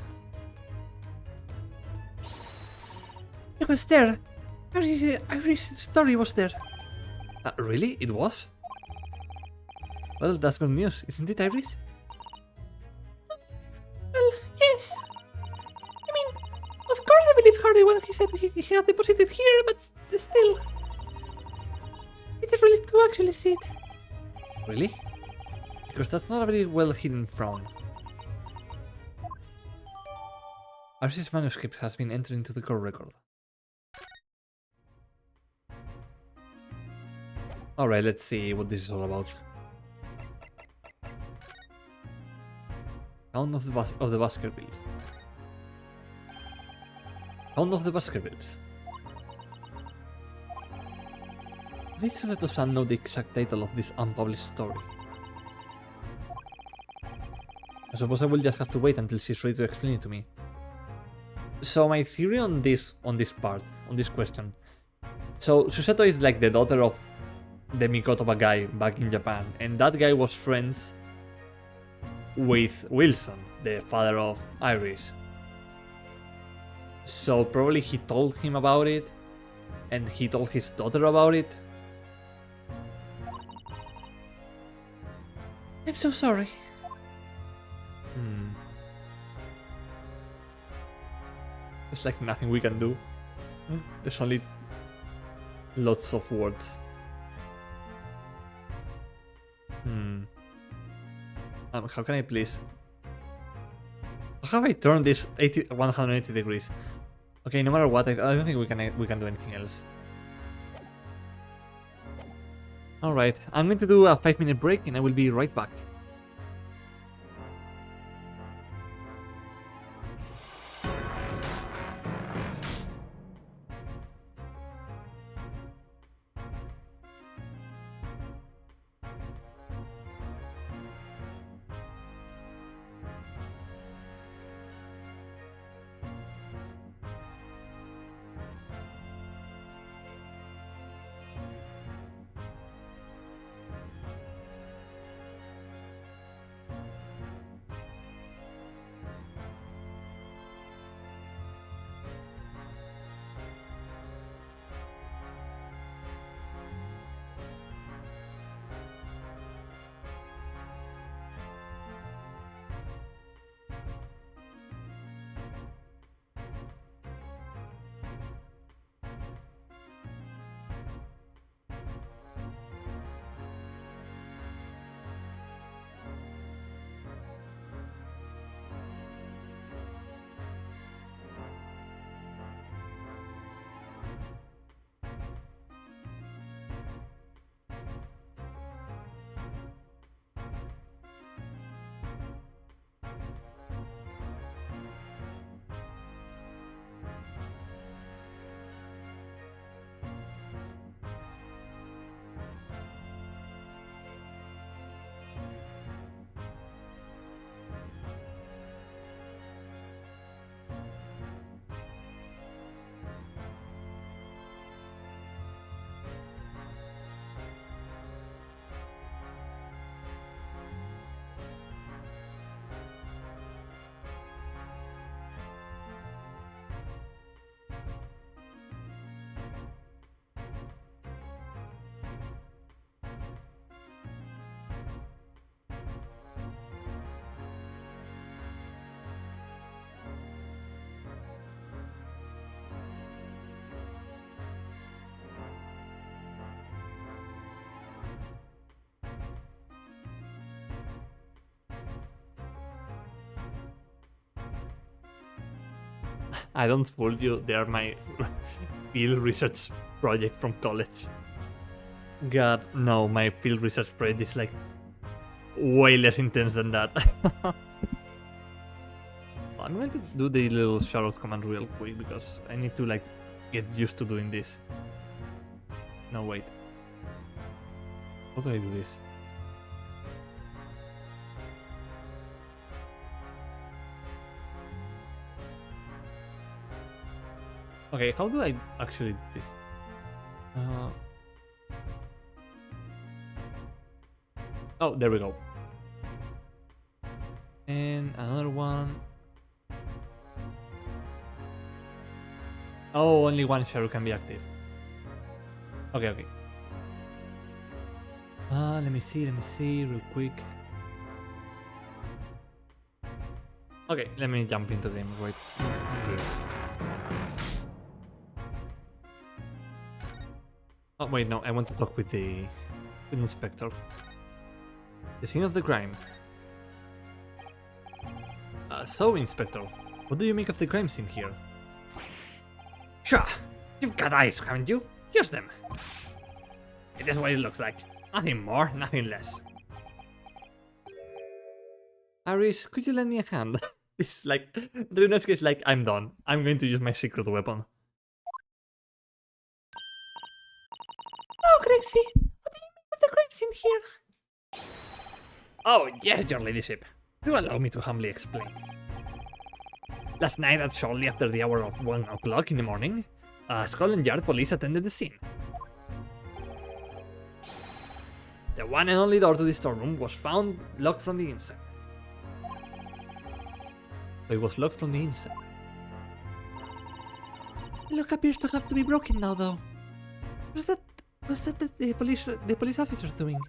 It was there. Iris' story was there. Really? It was? Well, that's good news, isn't it, Iris? Well, yes. I mean, of course I believe Harry when he said he had deposited here, but still. It is really to actually see it. Really? Because that's not a very well hidden frown. Iris' manuscript has been entered into the court record. Alright, let's see what this is all about. Hound of the Baskervilles. Hound of the Baskervilles. Did Susato-san know the exact title of this unpublished story? I suppose I will just have to wait until she's ready to explain it to me. So my theory on this question. So Susato is like the daughter of the Mikotoba guy back in Japan, and that guy was friends with Wilson, the father of Iris. So probably he told him about it, and he told his daughter about it. I'm so sorry. There's like nothing we can do. There's only lots of words. How can I please? How have I turned this 180 degrees? Okay, no matter what, I don't think we can do anything else. Alright, I'm going to do a 5-minute break and I will be right back. I don't fool you. They are my field research project from college. God, no, my field research project is like way less intense than that. I'm going to do the little shoutout command real quick because I need to like get used to doing this. No, wait. How do I do this? Okay, how do I actually do this? Oh, there we go. And another one. Oh, only one shadow can be active. Okay, okay. Let me see real quick. Okay, let me jump into them, wait. Oh, wait, no, I want to talk with the inspector. The scene of the crime. So, Inspector, what do you make of the crime scene here? Sure, you've got eyes, haven't you? Use them. It is what it looks like. Nothing more, nothing less. Aris, could you lend me a hand? It's like, Drunowski is like, I'm done. I'm going to use my secret weapon. Oh, Gracie, what do you mean with the crime scene here? Oh, yes, your ladyship. Do allow me to humbly explain. Last night at shortly after the hour of 1 o'clock in the morning, Scotland Yard police attended the scene. The one and only door to the storeroom was found locked from the inside. It was locked from the inside. The lock appears to have to be broken now, though. Was that the police officers doing?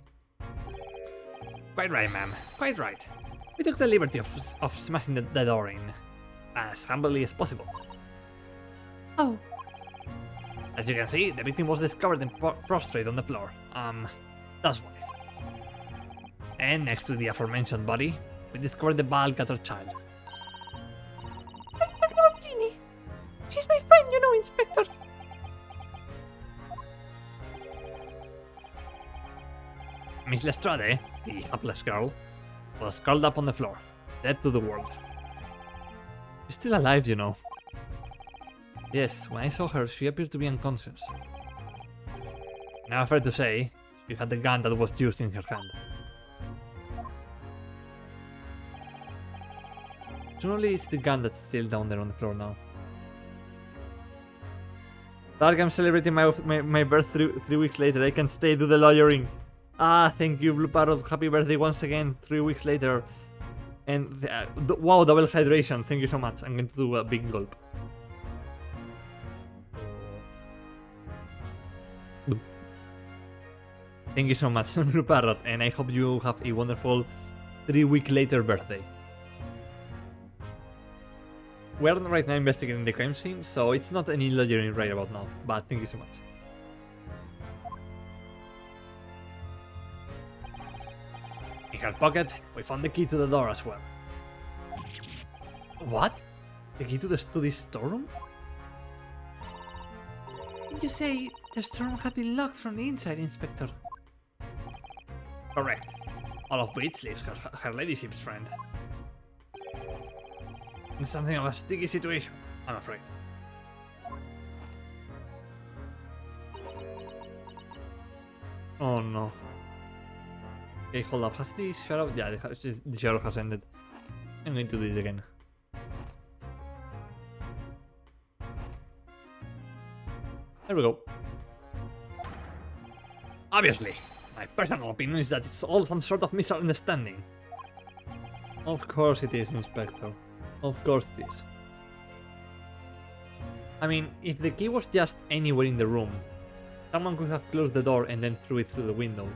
Quite right, ma'am. Quite right. We took the liberty of smashing the door in as humbly as possible. Oh. As you can see, the victim was discovered and prostrate on the floor. That's wise. And next to the aforementioned body, we discovered the Balgator child. I'm talking about Jeannie. She's my friend, you know, Inspector. Miss Lestrade, the hapless girl, was curled up on the floor, dead to the world. She's still alive, you know. Yes, when I saw her, she appeared to be unconscious. Now, fair to say, she had the gun that was used in her hand. Surely it's the gun that's still down there on the floor now. Dark, I'm celebrating my birth 3 weeks later. I can stay, do the lawyering. Ah, thank you, Blue Parrot. Happy birthday once again, 3 weeks later. And wow, double hydration. Thank you so much. I'm going to do a big gulp. Thank you so much, Blue Parrot, and I hope you have a wonderful 3 week later birthday. We're right now investigating the crime scene, so it's not any lawyering right about now, but thank you so much. In her pocket, we found the key to the door as well. What? The key to this storeroom? Did you say the storeroom had been locked from the inside, Inspector? Correct. All of which leaves her ladyship's friend. It's something of a sticky situation, I'm afraid. Oh no. Okay, hold up. Has the shadow? Yeah, the shadow has ended. I'm going to do it again. There we go. Obviously, my personal opinion is that it's all some sort of misunderstanding. Of course it is, Inspector. Of course it is. I mean, if the key was just anywhere in the room, someone could have closed the door and then threw it through the window.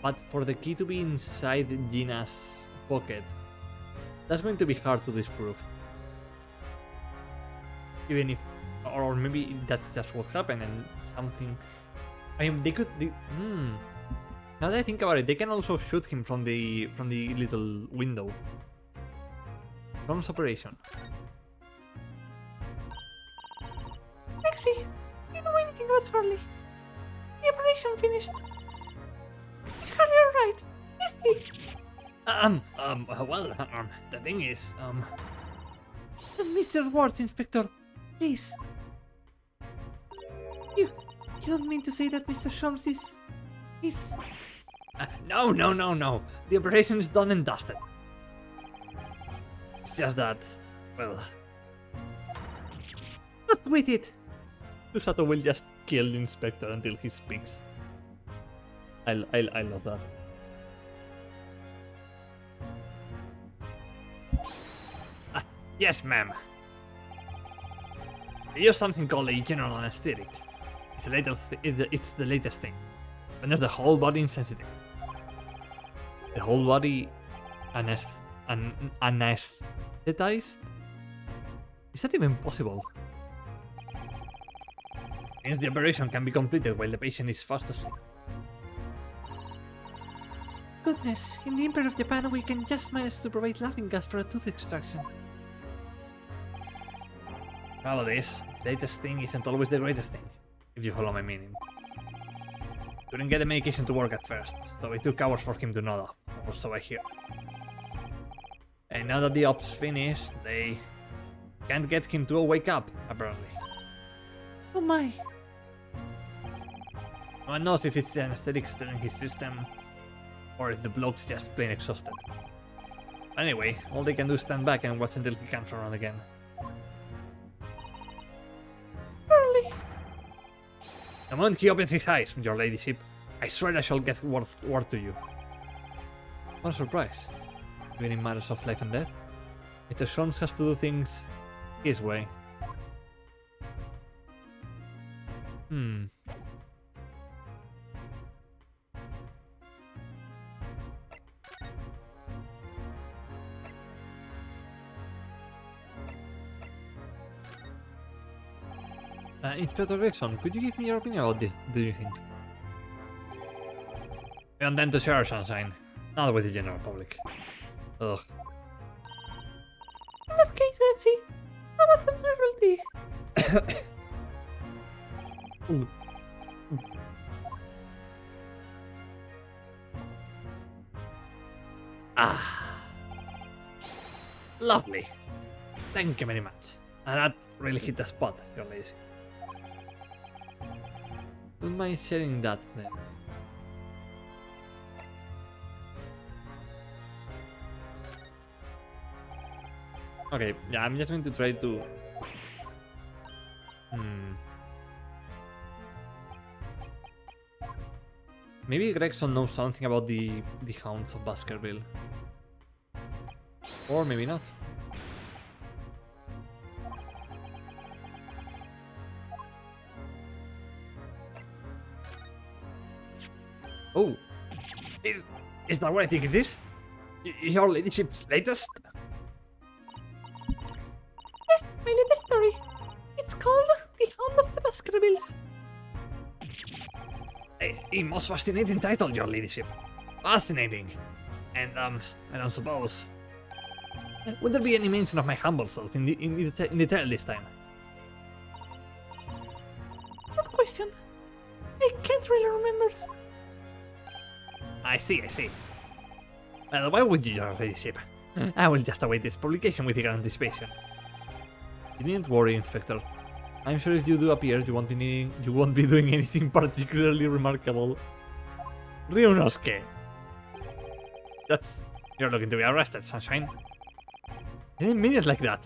But for the key to be inside Gina's pocket, that's going to be hard to disprove. Even if, or maybe that's just what happened and something. I mean, they could. Now that I think about it, they can also shoot him from the little window. Tom's operation. Lexi, do you know anything about Harley? The operation finished. Is Harley alright? Is he? The thing is, Mr. Ward, Inspector, please. You don't mean to say that Mr. Sholmes is... no. The operation is done and dusted. It's just that, well, Not with it. Susato will just kill the inspector until he speaks. I love that. Yes, ma'am. They use something called a general anesthetic. It's the latest thing. Renders the whole body insensitive. The whole body anesthetized? Is that even possible? Means the operation can be completed while the patient is fast asleep. Goodness, in the Empire of Japan we can just manage to provide laughing gas for a tooth extraction. Trouble is, the latest thing isn't always the greatest thing, if you follow my meaning. Couldn't get the medication to work at first, so it took hours for him to nod off, or so I hear. And now that the op's finished, they can't get him to wake up, apparently. Oh my. No one knows if it's the anesthetic still in his system, or if the bloke's just plain exhausted. Anyway, all they can do is stand back and watch until he comes around again. Harley. The moment he opens his eyes, your ladyship, I swear I shall get word to you. What a surprise. Even in matters of life and death, Mr. Sholmes has to do things his way. Inspector Gregson, could you give me your opinion about this, do you think? We don't tend to share sunshine. Not with the general public. Ugh. In that case, Lexi, how about some herbal tea? Ooh. Ah. Lovely. Thank you very much. And that really hit the spot, your lady. Don't mind sharing that then. Okay, yeah, I'm just going to try to... Maybe Gregson knows something about the Hounds of Baskerville. Or maybe not. Oh! Is that what I think it is? Your ladyship's latest? Yes, my little story. It's called The Hound of the Baskervilles. A most fascinating title, your ladyship. Fascinating. And, I don't suppose... Would there be any mention of my humble self in the title this time? Good question. I can't really remember. I see. Well, why would you, your ladyship? I will just await this publication with eager anticipation. You needn't worry, Inspector. I'm sure if you do appear, you won't be doing anything particularly remarkable. Ryunosuke. You're looking to be arrested, Sunshine. I didn't mean it like that.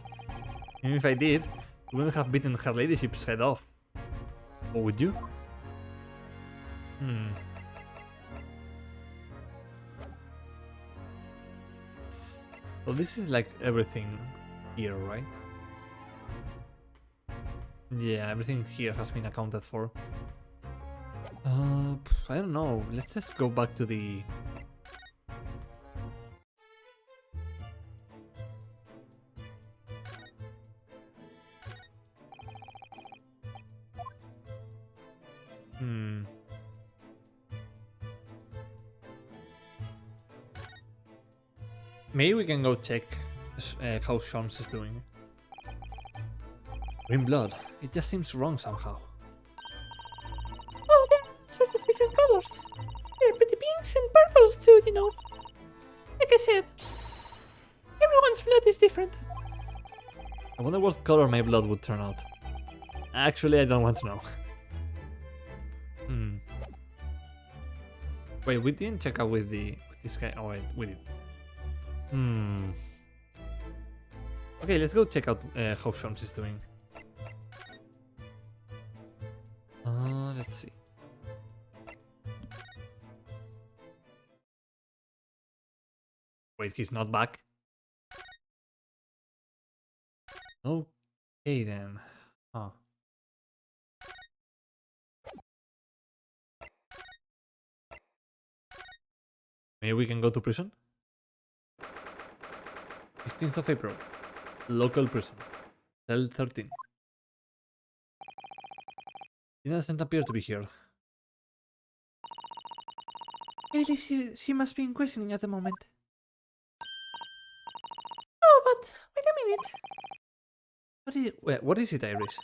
Even if I did, you wouldn't have bitten her ladyship's head off. Or would you? Well, this is like everything here, right? Yeah, everything here has been accounted for. I don't know. Let's just go back to the... Maybe we can go check how Sholmes is doing. Green blood. It just seems wrong somehow. Oh, there are all sorts of different colors. There are pretty pinks and purples too, you know. Like I said, everyone's blood is different. I wonder what color my blood would turn out. Actually, I don't want to know. Wait, we didn't check out with this guy. Oh wait, we did. Okay, let's go check out how Shams is doing. Let's see. Wait, he's not back? Okay then. Huh. Maybe we can go to prison? 15th of April. Local prison. Cell 13. He doesn't appear to be here. I believe she must be in questioning at the moment. Oh, but wait a minute. What is it, Iris?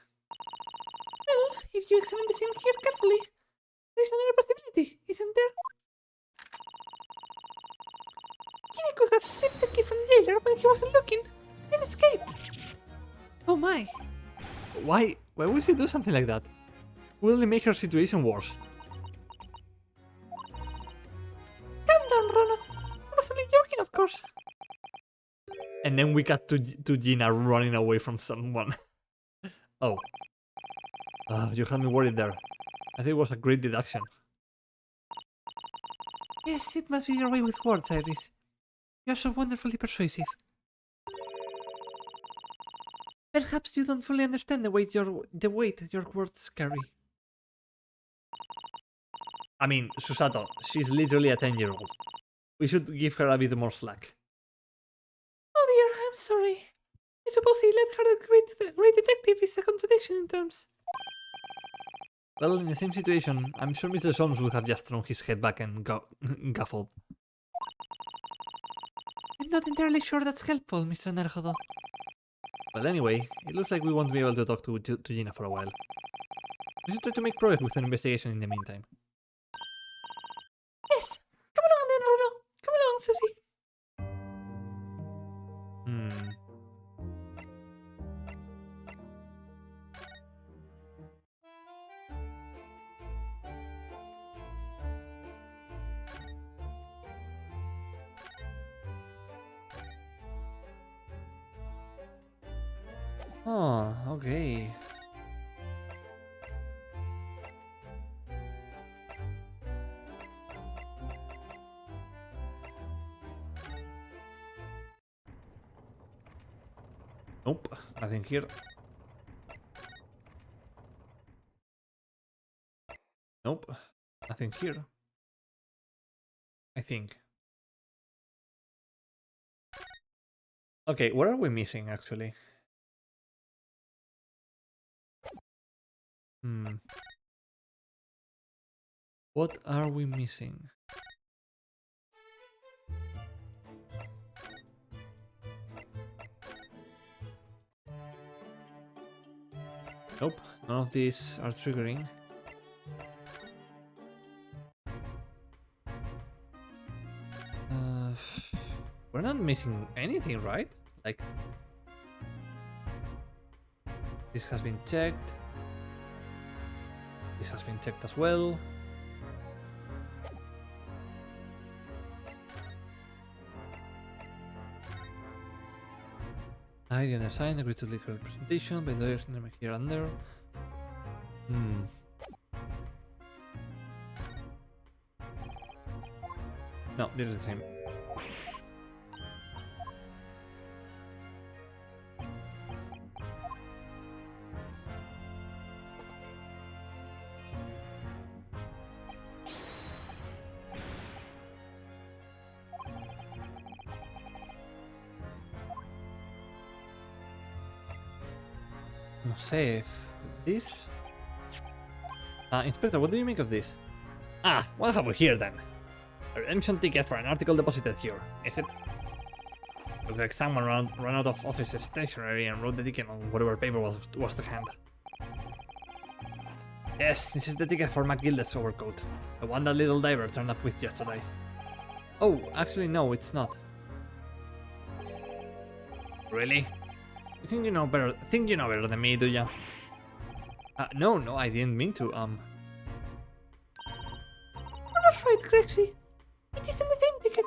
Well, if you examine the scene here carefully, there's another possibility, isn't there? Kenny could have slipped the key from the jailer when he wasn't looking, and escaped. Oh my. Why would she do something like that? Will only make her situation worse. Calm down, Rono. I was only joking, of course. And then we got to Gina running away from someone. Oh. You had me worried there. I think it was a great deduction. Yes, it must be your way with words, Iris. You're so wonderfully persuasive. Perhaps you don't fully understand the weight your words carry. I mean, Susato, she's literally a 10-year-old. We should give her a bit more slack. Oh dear, I'm sorry. I suppose he let her a great detective is a contradiction in terms. Well, in the same situation, I'm sure Mr. Solms would have just thrown his head back and guffled. I'm not entirely sure that's helpful, Mr. Naruhodo. Well, anyway, it looks like we won't be able to talk to Gina for a while. We should try to make progress with an investigation in the meantime. Yes! Come along then, Rulo! Come along, Susie! Oh, okay. Nope, nothing here. Nope, nothing here. I think. Okay, what are we missing actually? What are we missing? Nope, none of these are triggering. We're not missing anything, right? Like, this has been checked. This has been checked as well. I the undersigned agree to legal representation by lawyers here and there. No, they're the same. No sé if this... Inspector, what do you make of this? What have we here then? A redemption ticket for an article deposited here, is it? Looks like someone ran out of office stationery and wrote the ticket on whatever paper was to hand. Yes, this is the ticket for McGilda's overcoat. The one that little diver turned up with yesterday. Oh, actually no, it's not. Really? You think you know better than me, do ya? No, I didn't mean to, That's right, Grexy. It isn't the same ticket.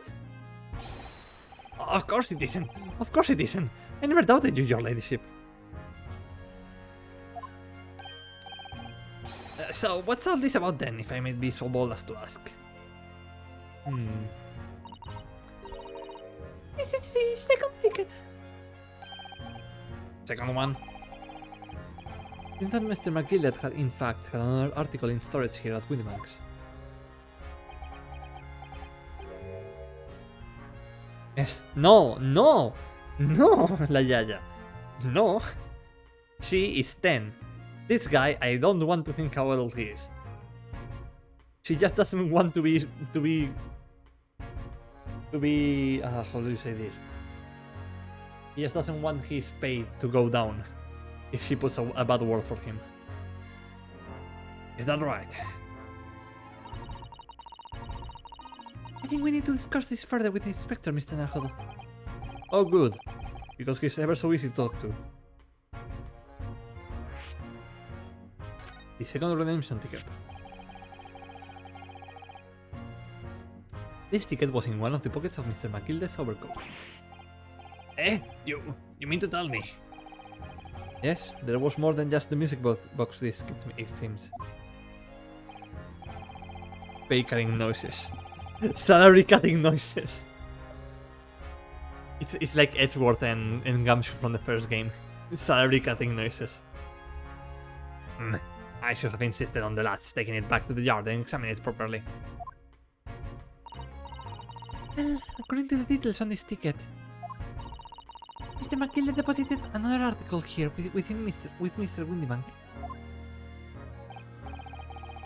Of course it isn't. Of course it isn't. I never doubted you, your ladyship. So, what's all this about then, if I may be so bold as to ask? This is the second ticket. Second one. Since that Mr. McGillett had in fact had another article in storage here at Windybank's. Yes, no, La Yaya. No. She is 10. This guy, I don't want to think how old he is. She just doesn't want to be, how do you say this? He just doesn't want his pay to go down if she puts a bad word for him. Is that right? I think we need to discuss this further with the inspector, Mr. Naruto. Oh good, because he's ever so easy to talk to. The second redemption ticket. This ticket was in one of the pockets of Mr. McGilde's overcoat. Eh? You mean to tell me? Yes, there was more than just the music box disc, it seems. Pay cutting noises. Salary cutting noises. It's like Edgeworth and Gumshoe from the first game. Salary cutting noises. I should have insisted on the lads taking it back to the yard and examining it properly. Well, according to the details on this ticket, Mr. McGill deposited another article here with Mr. Windybank.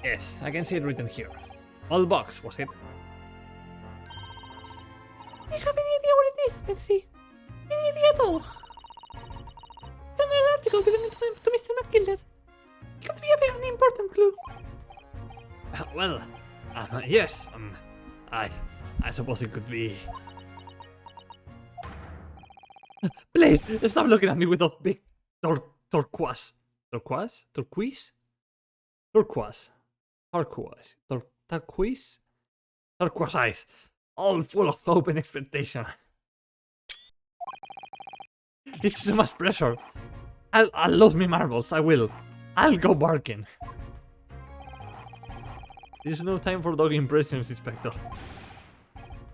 Yes, I can see it written here. Old box, was it? I have any idea what it is, Alexi. Any idea at all. Another article belonging to Mr. McGill. Could be an important clue. Well, yes, I suppose it could be. Please, stop looking at me with those big turquoise eyes, all full of hope and expectation. It's too much pressure. I'll lose me marbles, I will. I'll go barking. There's no time for dog impressions, Inspector.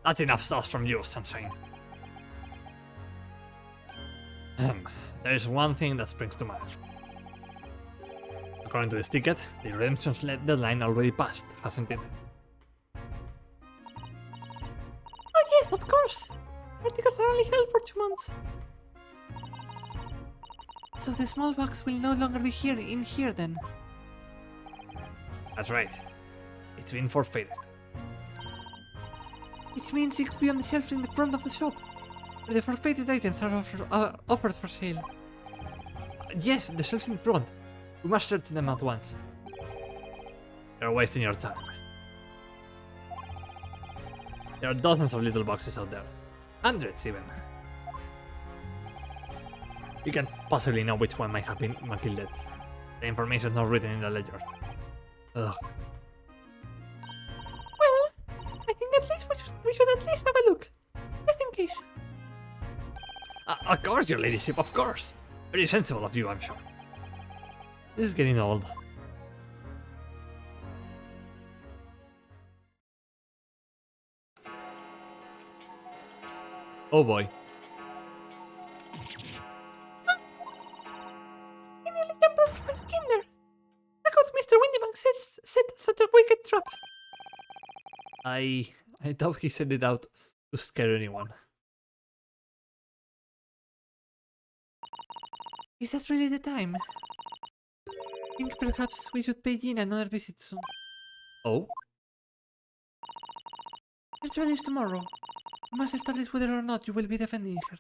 That's enough sauce from you, Sunshine. There's one thing that springs to mind. According to this ticket, the redemption's deadline already passed, hasn't it? Oh yes, of course. Articles are only held for 2 months. So the small box will no longer be in here then? That's right. It's been forfeited. Which means it will be on the shelves in the front of the shop, where the forfeited items are offered for sale. Yes, the shelves in front. We must search them at once. You're wasting your time. There are dozens of little boxes out there. Hundreds even. You can't possibly know which one might have been McGillet's. The information is not written in the ledger. Ugh. Well, I think at least we should at least have a look, just in case. Of course, your ladyship, of course. Very sensible of you, I'm sure. This is getting old. Oh boy. I nearly jumped out of my skin there. How could Mr. Windybank set such a wicked trap? I doubt he set it out to scare anyone. Is that really the time? I think perhaps we should pay Gina another visit soon. Oh? Her trial is tomorrow. We must establish whether or not you will be defending her.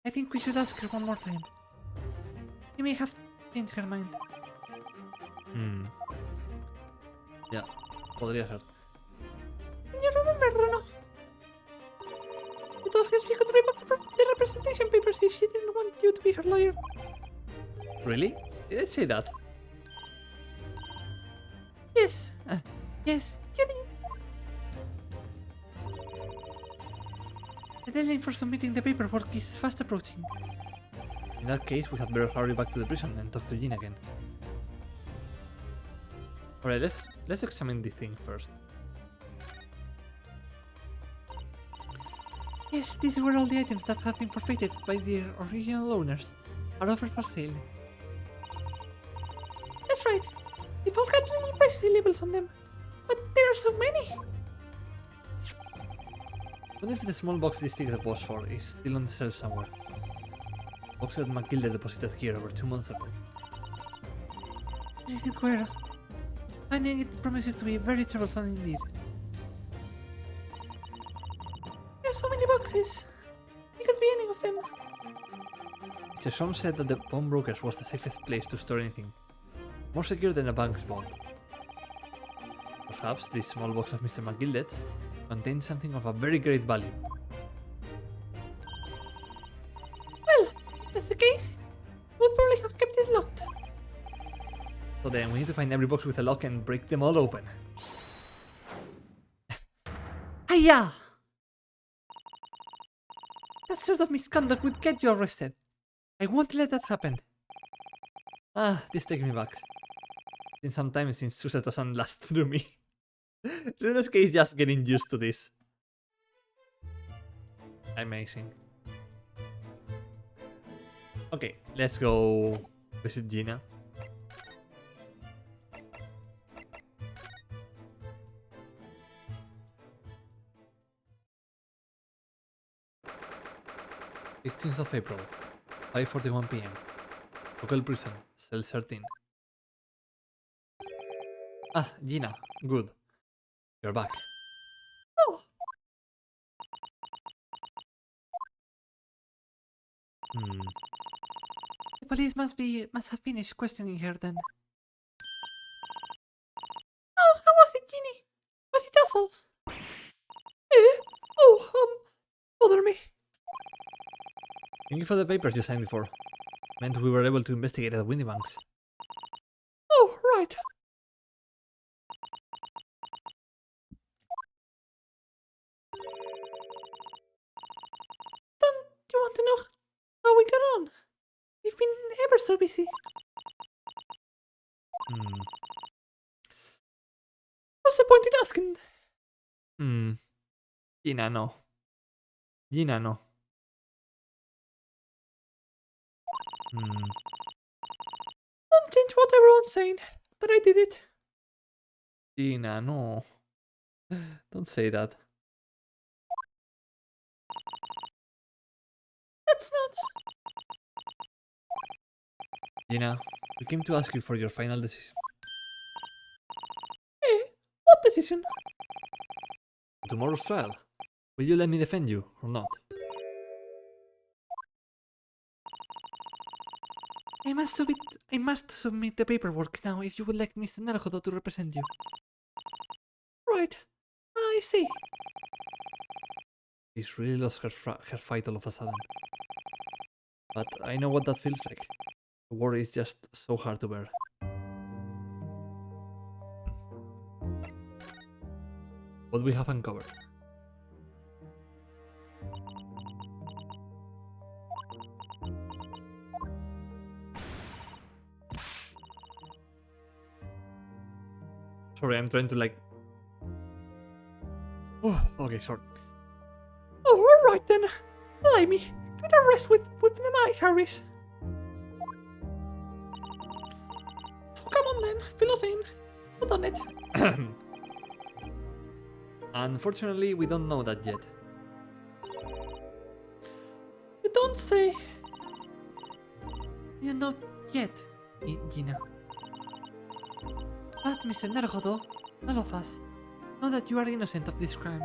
I think we should ask her one more time. She may have changed her mind. Ya, podría ser. Can you remember, Bruno? You told her she could rip up the representation papers if she didn't want you to be her lawyer. Really? Did I say that? Yes. Yes, you did. The deadline for submitting the paperwork is fast approaching. In that case, we had better hurry back to the prison and talk to Jean again. Alright, let's examine the thing first. Yes, these were all the items that have been forfeited by their original owners are offered for sale. That's right. They've all got little price labels on them. But there are so many. I wonder if the small box this ticket was for is still on the shelf somewhere. Box that Matilda deposited here over 2 months ago. If it were, finding it promises to be very troublesome indeed. There are so many boxes. It could be any of them. Mr. Shom said that the pawnbroker's was the safest place to store anything. More secure than a bank's vault. Perhaps this small box of Mr. McGilded's contains something of a very great value. Well, if that's the case, we'd probably have kept it locked. So then we need to find every box with a lock and break them all open. Hiya! That sort of misconduct would get you arrested. I won't let that happen. Ah, this takes me back. It's been some time since Susa doesn't last through me. Runosuke is just getting used to this. Amazing. Okay, let's go visit Gina. "16th of April, 5:41 p.m. Local prison, cell 13. Ah, Gina, good. You're back. Oh, the police must have finished questioning her then. Oh, how was it, Ginny? Was it awful? Bother me. Thank you for the papers you signed before. Meant we were able to investigate at Windybanks. Oh, right. Don't you want to know how we got on? We've been ever so busy. What's the point in asking? Gina, no. Gina, no. Don't change what everyone's saying, but I did it. Gina, no. Don't say that. That's not. Gina, we came to ask you for your final decision. What decision? Tomorrow's trial. Will you let me defend you or not? I must submit the paperwork now if you would like Mr. Naruhodo to represent you. Right. I see. She's really lost her fight all of a sudden. But I know what that feels like. The worry is just so hard to bear. What we have uncovered. Sorry, I'm trying to like... Oh, okay, sorry. Oh, alright then. Blimey. Give it a rest with the mice, Harris. Oh, come on then. Fill us in. Put on it. Unfortunately, we don't know that yet. You don't say. You not yet, Gina. But Mr. Naruhodo, all of us, Know that you are innocent of this crime.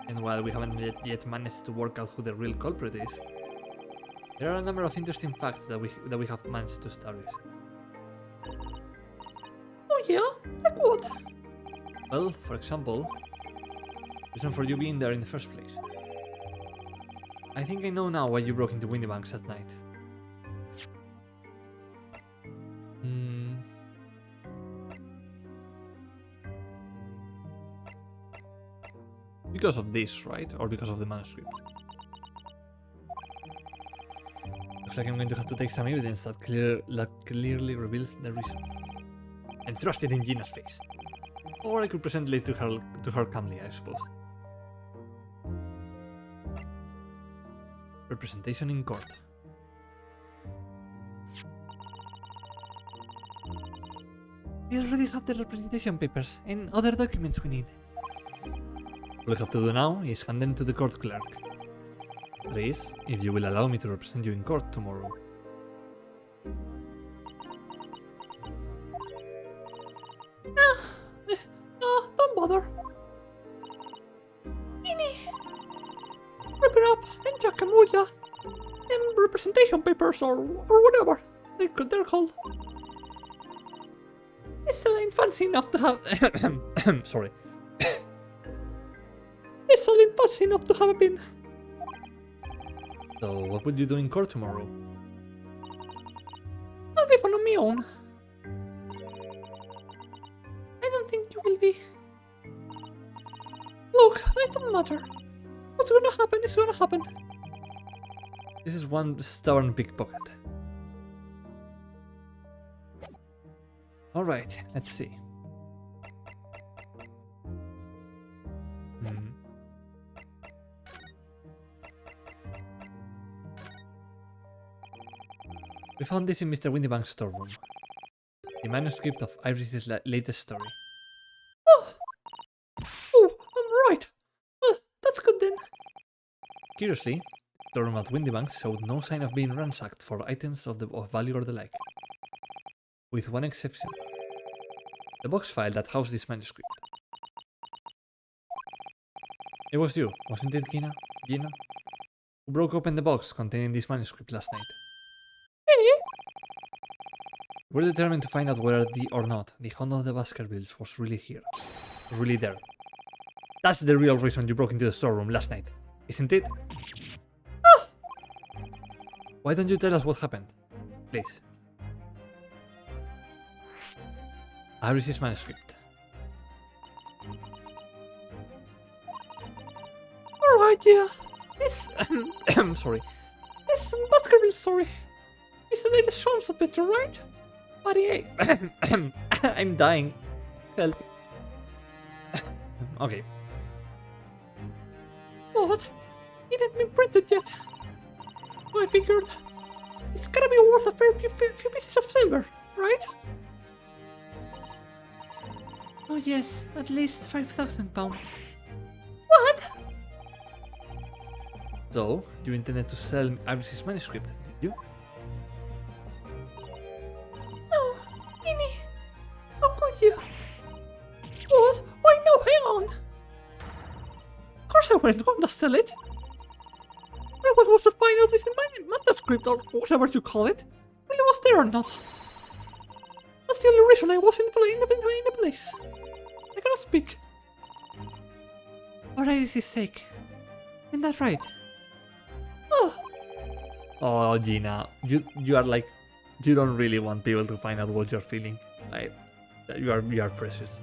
And while we haven't yet managed to work out who the real culprit is, there are a number of interesting facts that we have managed to establish. Oh yeah? Like what? Well, for example, reason for you being there in the first place. I think I know now why you broke into Windybanks at night. Because of this, right? Or because of the manuscript? Looks like I'm going to have to take some evidence that clearly reveals the reason. And thrust it in Gina's face. Or I could present it to her calmly, I suppose. Representation in court. We already have the representation papers and other documents we need. All we have to do now is hand them to the court clerk. That is, if you will allow me to represent you in court tomorrow. No, don't bother. Nini! Rip it up and chuck 'em, would ya? Representation papers or whatever they're called. They still ain't fancy enough to have... Sorry. They still ain't fancy enough to have been. So, what would you do in court tomorrow? I'll be fun on my own. I don't think you will be. Look, it doesn't matter. What's gonna happen is gonna happen. This is one stubborn pickpocket. Alright, let's see. We found this in Mr. Windybank's storeroom. The manuscript of Iris's latest story. Oh, I'm right. Well, that's good then. Curiously, the storeroom at Windybanks showed no sign of being ransacked for items of value or the like. With one exception. The box file that housed this manuscript. It was you, wasn't it, Gina? Who broke open the box containing this manuscript last night? We're determined to find out whether or not the Hound of the Baskervilles was really here. Was really there. That's the real reason you broke into the storeroom last night, isn't it? Ah! Why don't you tell us what happened? Please. Iris's manuscript. Alright, yeah. This... Sorry. This Baskerville story is the latest Sholmes adventure, right? Buddy, I'm dying. Help. Okay. What? It hasn't been printed yet. I figured it's gotta be worth a fair few pieces of silver, right? Oh yes, at least 5,000 pounds. What? So, you intended to sell Iris's manuscript, did you? No, Nini. How could you? What? Why no, hang on. Of course I weren't going to sell it. I was to find out if the manuscript, or whatever you call it, really was there or not. That's the only reason I was in the place. I cannot speak. For Iris' sake. Isn't that right? Oh, Oh, Gina, you are like, you don't really want people to find out what you're feeling. You are precious.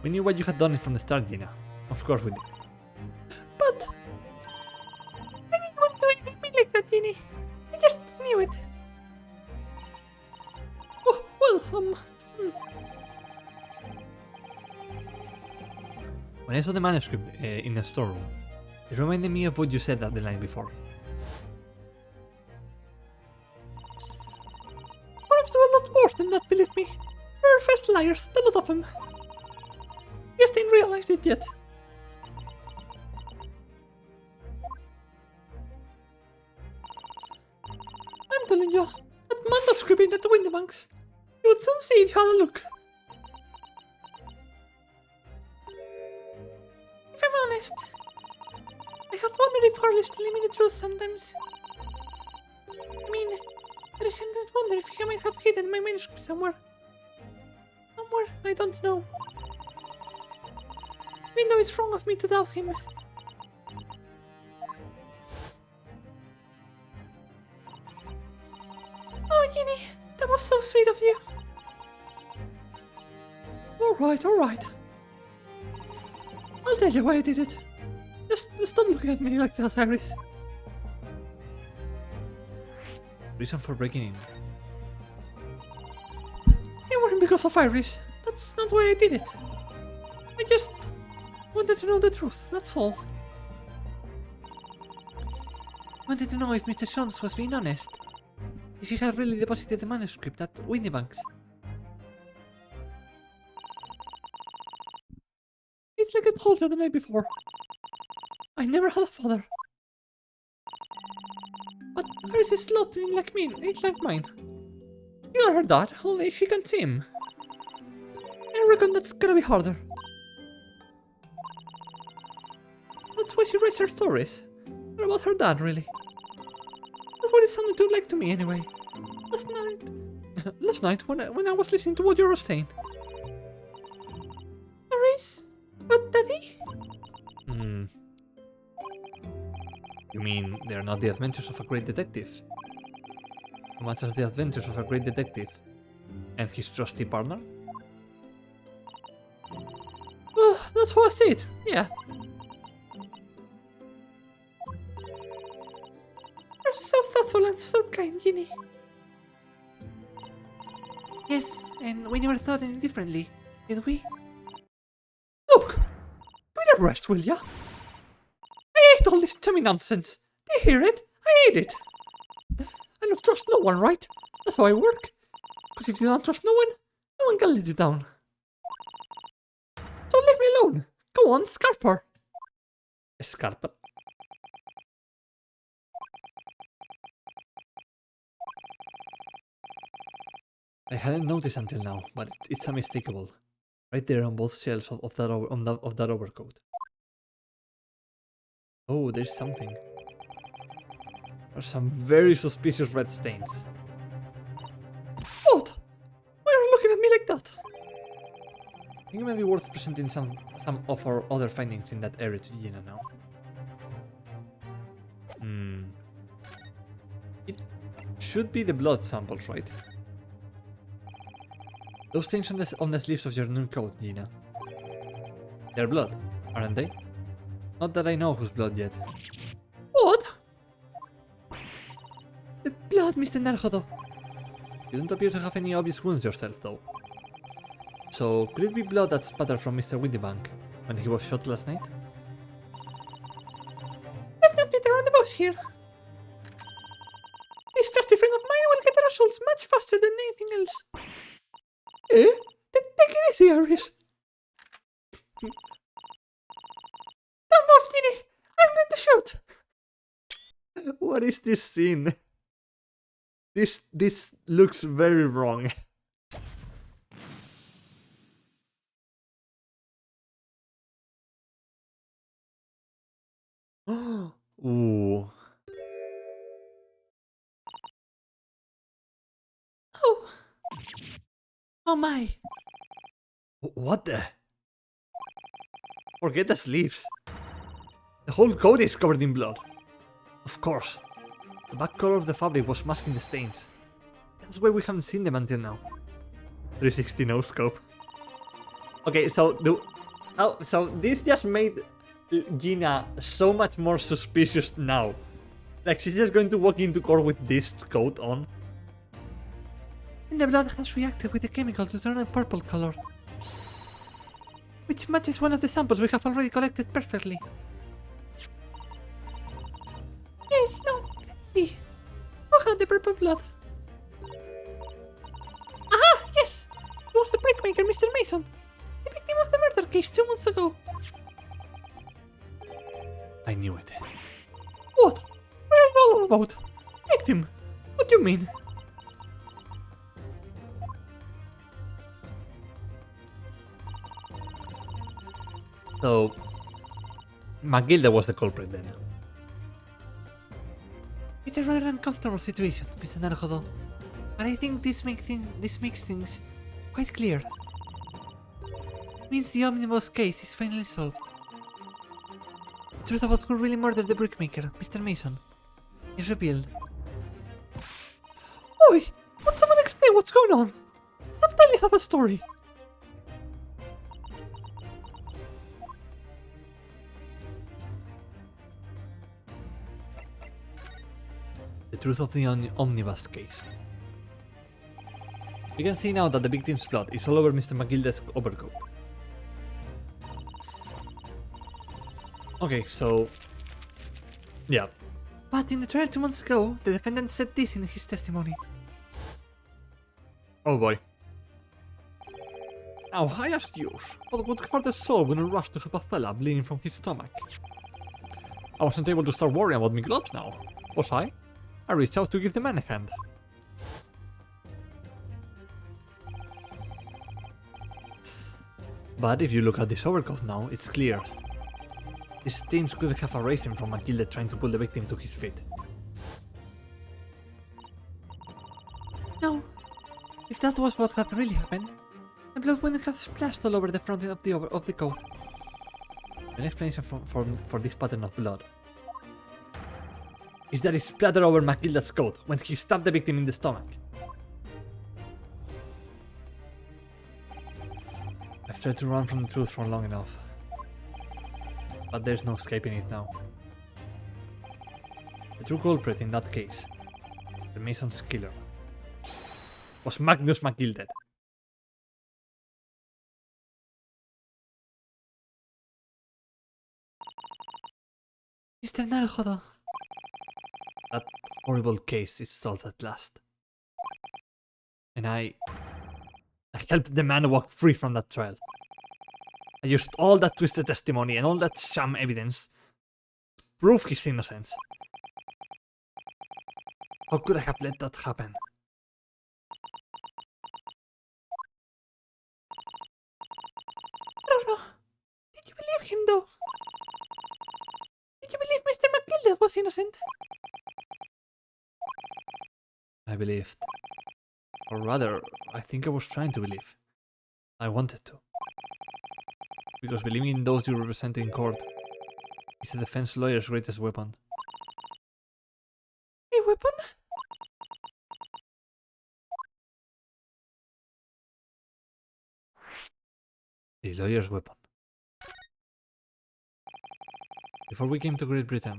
We knew what you had done from the start, Gina. Of course we did. but I didn't want to do anything mean like that, Nini. I just knew it. Oh, well, When I saw the manuscript in the storeroom, it reminded me of what you said the night before. Perhaps they were a lot worse than that, believe me. They're fast liars, the lot of them. Just ain't realized it yet. I'm telling you, that manuscript in the Windybanks. You would soon see if you had a look. honest, I have wondered if Carl is telling me the truth sometimes. I mean, I sometimes wonder if he might have hidden my manuscript somewhere. Somewhere, I don't know. Even though it's wrong of me to doubt him. Oh, Ginny, that was so sweet of you. Alright. I'll tell you why I did it. Just stop looking at me like that, Iris. Reason for breaking in. It wasn't because of Iris. That's not why I did it. I just wanted to know the truth, that's all. Wanted to know if Mr. Sholmes was being honest. If he had really deposited the manuscript at Windybank's. It's like I told you the night before. I never had a father. But Iris is slotted in like me, ain't like mine. You got her dad, only she can't see him. I reckon that's gonna be harder. That's why she writes her stories. They're about her dad, really. That's what it sounded to like to me, anyway. Last night, when I was listening to what you were saying. Iris? But Daddy? You mean they're not the adventures of a great detective? As much as the adventures of a great detective and his trusty partner? Well, that's how I see it, yeah. You're so thoughtful and so kind, Ginny. Yes, and we never thought any differently, did we? Look! Give me a rest, will ya? I hate all this tummy nonsense. Do you hear it? I hate it. I don't trust no one, right? That's how I work. Because if you don't trust no one can let you down. So leave me alone. Go on, Scarper. Scarpa. I hadn't noticed until now, but it's unmistakable. Right there on both shelves of that overcoat. Oh, there's something. There's some very suspicious red stains. What? Why are you looking at me like that? I think it might be worth presenting some of our other findings in that area to Gina now. It should be the blood samples, right? Those stains on the sleeves of your new coat, Gina. They're blood, aren't they? Not that I know whose blood yet. What? The blood, Mr. Naruhodo. You don't appear to have any obvious wounds yourself, though. So, could it be blood that spattered from Mr. Windybank when he was shot last night? Let's not beat around the bush here. This trusty friend of mine will get the results much faster than anything else. Eh? Take it easy, Iris. Don't move, Ginny. I'm going to shoot. What is this scene? This looks very wrong. Ooh. Oh. Oh my. What the? Forget the sleeves. The whole coat is covered in blood. Of course. The back color of the fabric was masking the stains. That's why we haven't seen them until now. 360 no scope. Okay, so so this just made Gina so much more suspicious now. Like she's just going to walk into court with this coat on. And the blood has reacted with the chemical to turn a purple color. Which matches one of the samples we have already collected perfectly. Yes, no, see. Who had the purple blood? Aha, yes! It was the brickmaker, Mr. Mason. The victim of the murder case 2 months ago. I knew it. What? What are you all about? Victim? What do you mean? So, Magilda was the culprit then. It's a rather uncomfortable situation, Mr. Naruhodo. But I think this makes things quite clear. It means the omnibus case is finally solved. The truth about who really murdered the brickmaker, Mr. Mason, is revealed. Oi! Would someone explain what's going on? Don't tell you have a story. The truth of the omnibus case. You can see now that the victim's blood is all over Mr. Magilda's overcoat. Okay, so... yeah. But in the trial 2 months ago, the defendant said this in his testimony. Oh boy. Now, I asked you, what would hurt a soul when you rushed to help a fella bleeding from his stomach? I wasn't able to start worrying about my gloves now, was I? I reached out to give the man a hand. But if you look at this overcoat now, it's clear. These stains could have erased him from Magilda trying to pull the victim to his feet. No. If that was what had really happened, the blood wouldn't have splashed all over the front of the coat. An explanation for this pattern of blood is that it splattered over Magilda's coat when he stabbed the victim in the stomach. I've tried to run from the truth for long enough, but there's no escaping it now. The true culprit in that case, the Mason's killer, was Magnus Magilde. Mr. Naruhodo. That horrible case is solved at last. And I helped the man walk free from that trial. I used all that twisted testimony and all that sham evidence to prove his innocence. How could I have let that happen? No. Did you believe him, though? Did you believe Mr. Magilda was innocent? I believed. Or rather, I think I was trying to believe. I wanted to. Because believing in those you represent in court is a defense lawyer's greatest weapon. A weapon? A lawyer's weapon. Before we came to Great Britain,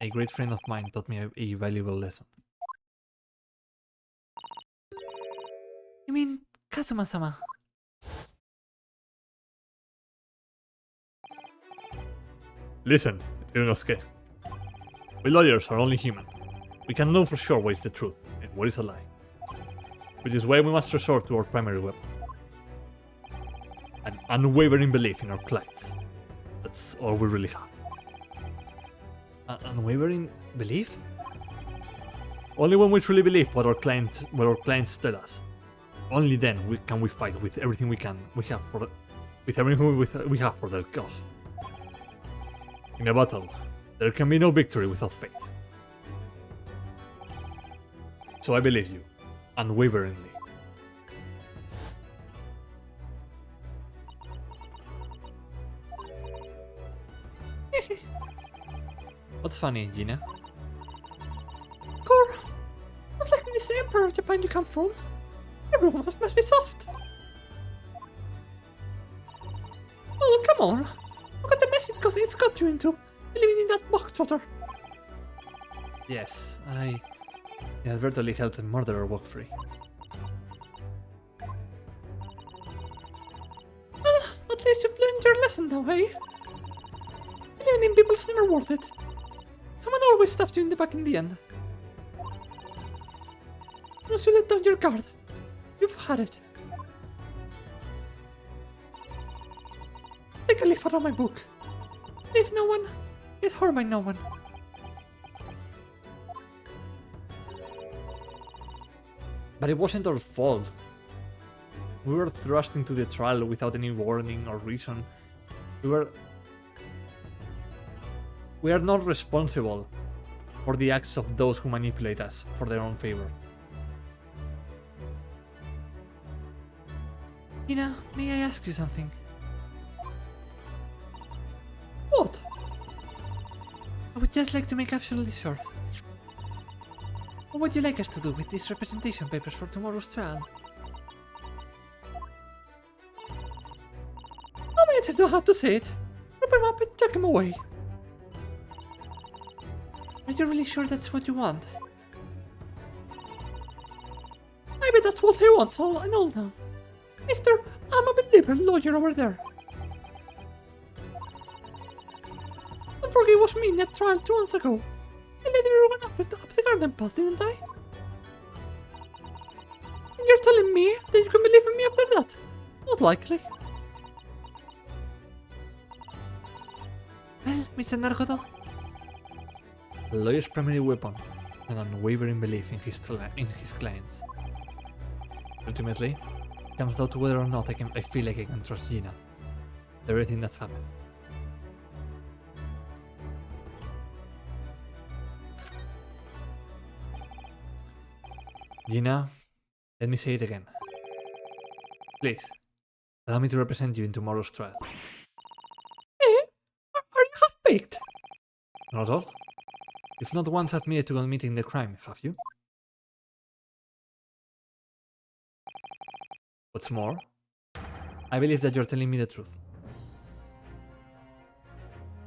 a great friend of mine taught me a valuable lesson. You mean Kazuma-sama? Listen, Ryunosuke. We lawyers are only human. We can know for sure what is the truth and what is a lie. Which is why we must resort to our primary weapon. An unwavering belief in our clients. That's all we really have. An unwavering belief? Only when we truly believe what our clients tell us. Only then can we fight with everything we have for their cause. In a battle, there can be no victory without faith. So I believe you, unwaveringly. What's funny, Gina? Cor, not like this Emperor of Japan you come from. Everyone must be soft. Oh, come on. Look at the mess it's got you into, living in that mock trotter. Yes, I inadvertently helped a murderer walk free. Well, at least you've learned your lesson now, eh? Believing in people's never worth it. Someone always stabs you in the back in the end. Once you let down your guard, you've had it. Take a leaf out of my book. Leave no one, get hurt by no one. But it wasn't our fault. We were thrust into the trial without any warning or reason. We were We are not responsible for the acts of those who manipulate us for their own favor. Gina, may I ask you something? What? I would just like to make absolutely sure. What would you like us to do with these representation papers for tomorrow's trial? How many times do I have to say it? Rip him up and chuck him away. Are you really sure that's what you want? I bet that's what he wants all and all now. Mister, I'm a believer lawyer over there. Don't forget it was me in that trial 2 months ago. I led everyone up the garden path, didn't I? And you're telling me that you can believe in me after that? Not likely. Well, Mr. Nargodo, The lawyer's primary weapon, an unwavering belief in his clients. Ultimately, it comes down to whether or not I feel like I can trust Gina. Everything that's happened. Gina, let me say it again. Please, allow me to represent you in tomorrow's trial. Eh? Are you half-baked? Not at all. You've not once admitted to committing the crime, have you? What's more, I believe that you're telling me the truth.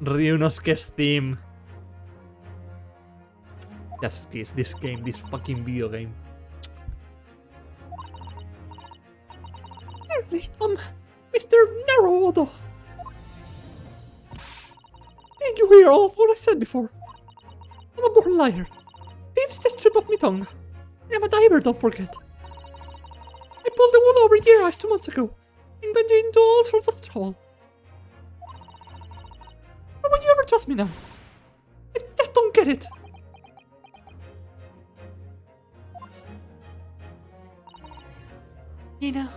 Ryunosuke's theme. Chef's kiss, this game, this fucking video game. Really, Mr. Naruto. Did you hear all of what I said before? I'm a born liar. Peeps just trip off my tongue. I'm a diver, don't forget. I pulled the wool over your eyes 2 months ago and got you into all sorts of trouble. Why would you ever trust me now? I just don't get it. Gina,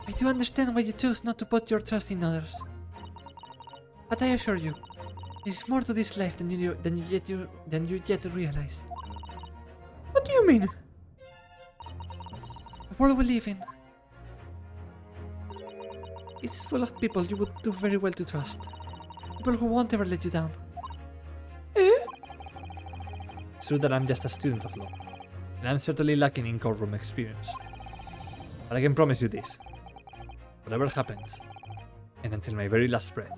I do understand why you choose not to put your trust in others. But I assure you, there is more to this life than you yet realize. What do you mean? The world we live in is full of people you would do very well to trust. People who won't ever let you down. Eh? It's true that I'm just a student of law, and I'm certainly lacking in courtroom experience. But I can promise you this. Whatever happens, and until my very last breath,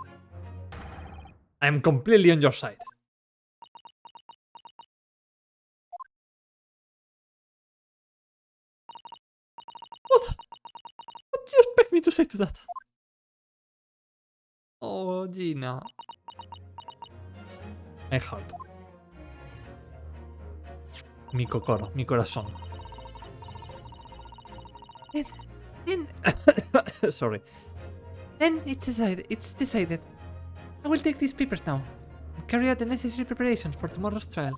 I am completely on your side. What? What do you expect me to say to that? Oh, Gina. My heart. Mi kokoro, mi corazón. Then Sorry. Then it's decided. I will take these papers now and carry out the necessary preparations for tomorrow's trial.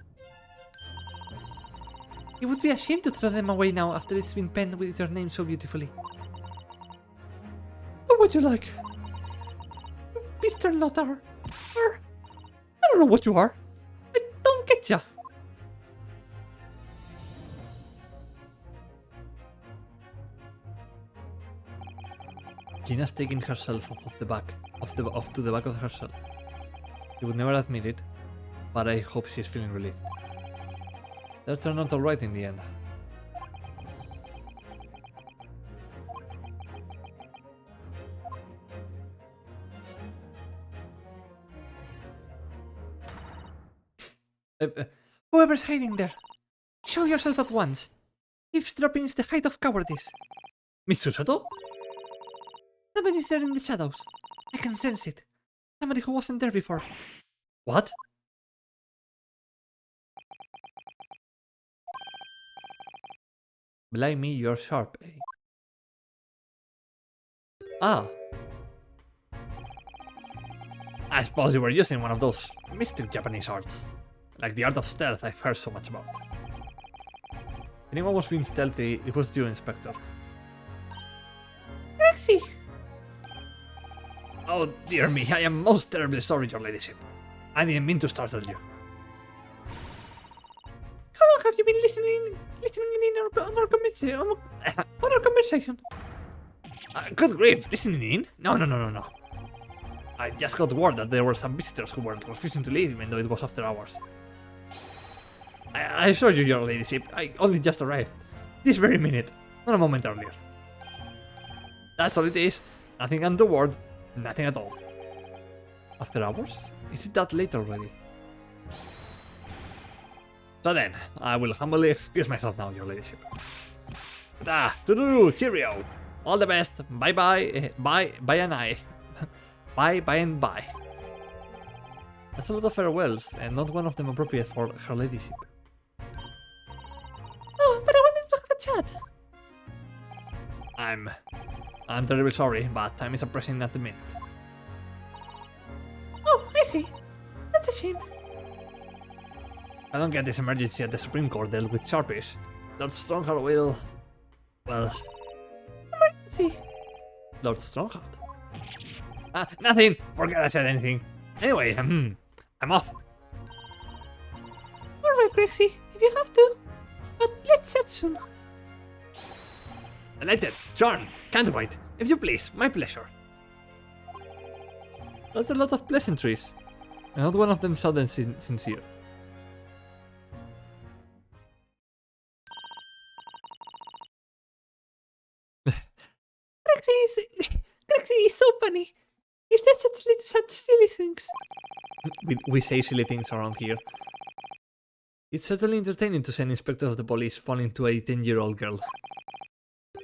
It would be a shame to throw them away now after it's been penned with your name so beautifully. What would you like? Mr. Lothar? Or... I don't know what you are. I don't get ya. Gina's taking herself off the back to the back of herself. She would never admit it, but I hope she's feeling relieved. That turned out alright in the end. Whoever's hiding there, show yourself at once. Eavesdropping is the height of cowardice. Miss Susato? Somebody's there in the shadows. I can sense it. Somebody who wasn't there before. What? Blimey, you're sharp, eh? Ah. I suppose you were using one of those mystic Japanese arts. Like the art of stealth I've heard so much about. If anyone was being stealthy, it was you, Inspector. Rexy! Oh, dear me, I am most terribly sorry, your ladyship. I didn't mean to startle you. How long have you been listening in on our conversation? Good grief, listening in? No. I just got word that there were some visitors who were refusing to leave even though it was after hours. I assure you, your ladyship, I only just arrived. This very minute, not a moment earlier. That's all it is. Nothing untoward, nothing at all. After hours? Is it that late already? So then, I will humbly excuse myself now, your ladyship. To-do, cheerio! All the best, bye-bye, bye and I. Bye and bye. That's a lot of farewells, and not one of them appropriate for her ladyship. Oh, but I wanted to have a chat. I'm terribly sorry, but time is pressing at the minute. Oh, I see. That's a shame. I don't get this emergency at the Supreme Court dealt with Sharpish. Lord Strongheart will... well... Emergency? Lord Strongheart? Nothing! Forget I said anything. Anyway, I'm off. Alright, Grexy, if you have to. But let's chat soon. Delighted. Charm. Can't wait. If you please, my pleasure. That's a lot of pleasantries. And not one of them sounded sincere. Grexy is so funny. He says such silly things. We say silly things around here. It's certainly entertaining to see an inspector of the police fall into a 10-year-old girl.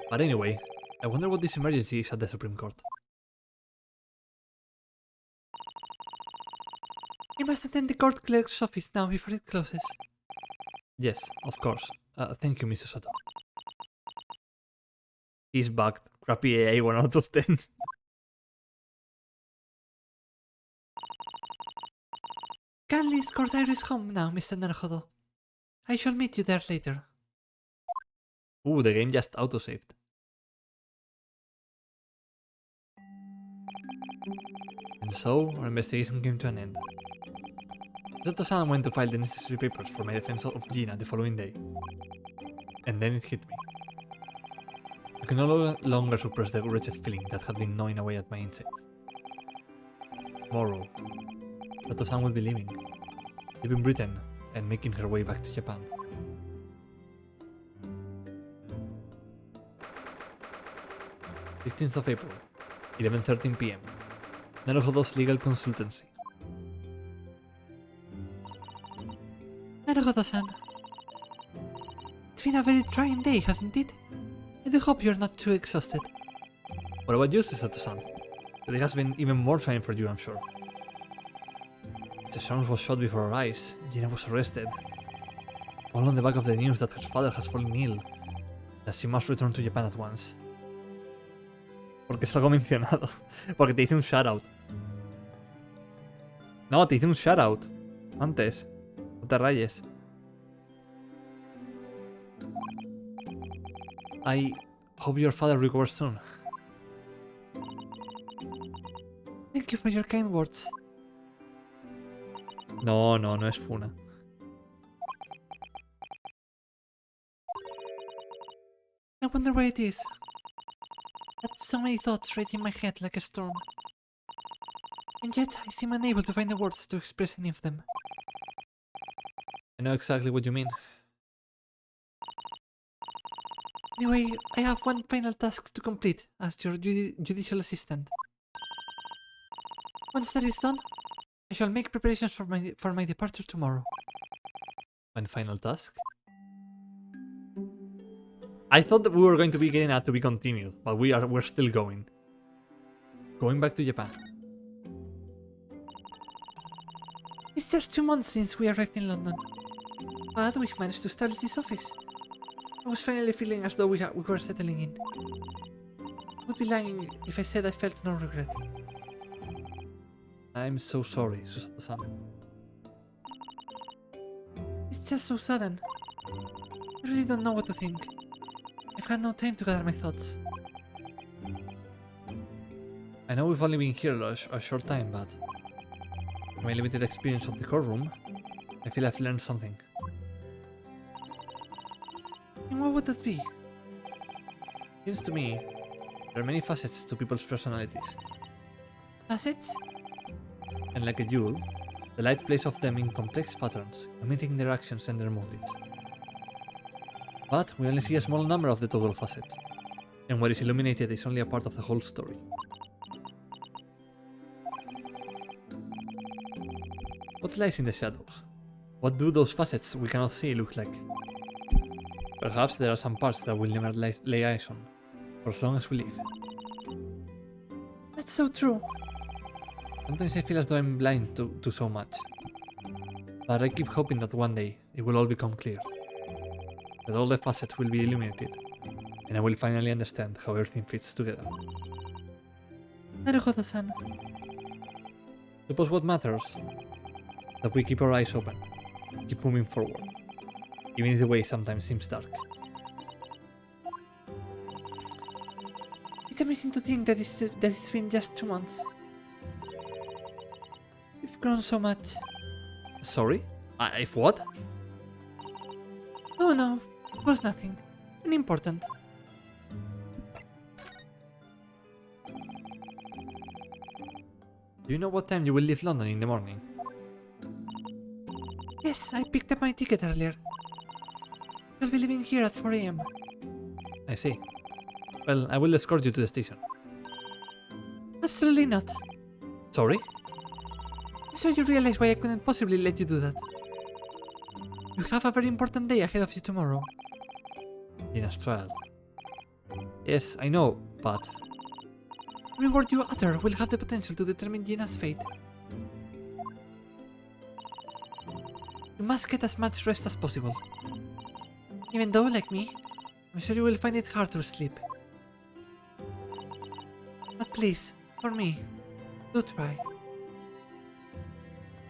But anyway, I wonder what this emergency is at the Supreme Court. You must attend the court clerk's office now before it closes. Yes, of course. Thank you, Mrs. Soto. He's bugged. Crappy AA 1 out of 10. Kindly escort Iris home now, Mr. Naruhodo. I shall meet you there later. Ooh, the game just autosaved. And so, our investigation came to an end. Soto-san went to file the necessary papers for my defense of Gina the following day. And then it hit me. I could no longer suppress the wretched feeling that had been gnawing away at my insides. Tomorrow, Soto-san will be leaving Britain and making her way back to Japan. 16th of April, 11:13 p.m. Naruhodo's Legal Consultancy. Naruhodo-san. It's been a very trying day, hasn't it? I do hope you're not too exhausted. What about you, Sato-san? It has been even more trying for you, I'm sure. Sessions was shot before our eyes, Gina was arrested. All on the back of the news that her father has fallen ill, that she must return to Japan at once. Porque es algo mencionado. Porque te hice un shoutout. No, te hice un shoutout. Antes. No te rayes. I hope your father recovers soon. Thank you for your kind words. No es funa. I wonder where it is. Had so many thoughts raging in my head like a storm. And yet I seem unable to find the words to express any of them. I know exactly what you mean. Anyway, I have one final task to complete as your judicial assistant. Once that is done, I shall make preparations for my departure tomorrow. One final task? I thought that we were going to be getting out to be continued, but we're still going. Going back to Japan. It's just 2 months since we arrived in London, but we've managed to establish this office. I was finally feeling as though we were settling in. I would be lying if I said I felt no regret. I'm so sorry, Susato-san. It's just so sudden. I really don't know what to think. I've had no time to gather my thoughts. I know we've only been here a short time, but in my limited experience of the courtroom, I feel I've learned something. And what would that be? Seems to me, there are many facets to people's personalities, Facets? and like a jewel, the light plays off them in complex patterns, imitating their actions and their motives. But we only see a small number of the total facets, and what is illuminated is only a part of the whole story. What lies in the shadows? What do those facets we cannot see look like? Perhaps there are some parts that we'll never lay eyes on, for as long as we live. That's so true. Sometimes I feel as though I'm blind to so much. But I keep hoping that one day it will all become clear. That all the facets will be illuminated, and I will finally understand how everything fits together. Naruhodo-san. Suppose what matters? That we keep our eyes open, keep moving forward, even if the way sometimes seems dark. It's amazing to think that it's been just 2 months. We've grown so much. Sorry? If what? Oh no, it was nothing. Unimportant. Do you know what time you will leave London in the morning? Yes, I picked up my ticket earlier. I'll be leaving here at 4 AM. I see. Well, I will escort you to the station. Absolutely not. Sorry? I'm sure you realize why I couldn't possibly let you do that. You have a very important day ahead of you tomorrow. Gina's trial. Yes, I know, but... The reward you utter will have the potential to determine Gina's fate. You must get as much rest as possible. Even though, like me, I'm sure you will find it hard to sleep. But please, for me, do try.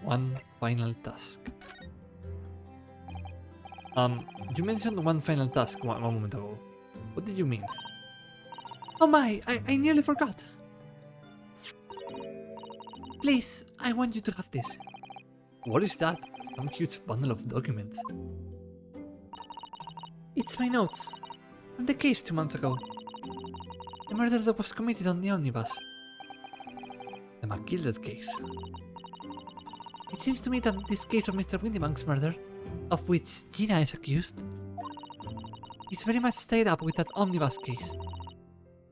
One final task. You mentioned one final task one moment ago. What did you mean? Oh my, I nearly forgot. Please, I want you to have this. What is that? Some huge bundle of documents. It's my notes. From the case 2 months ago. The murder that was committed on the omnibus. The McGilded case. It seems to me that this case of Mr. Windybank's murder, of which Gina is accused, is very much tied up with that omnibus case,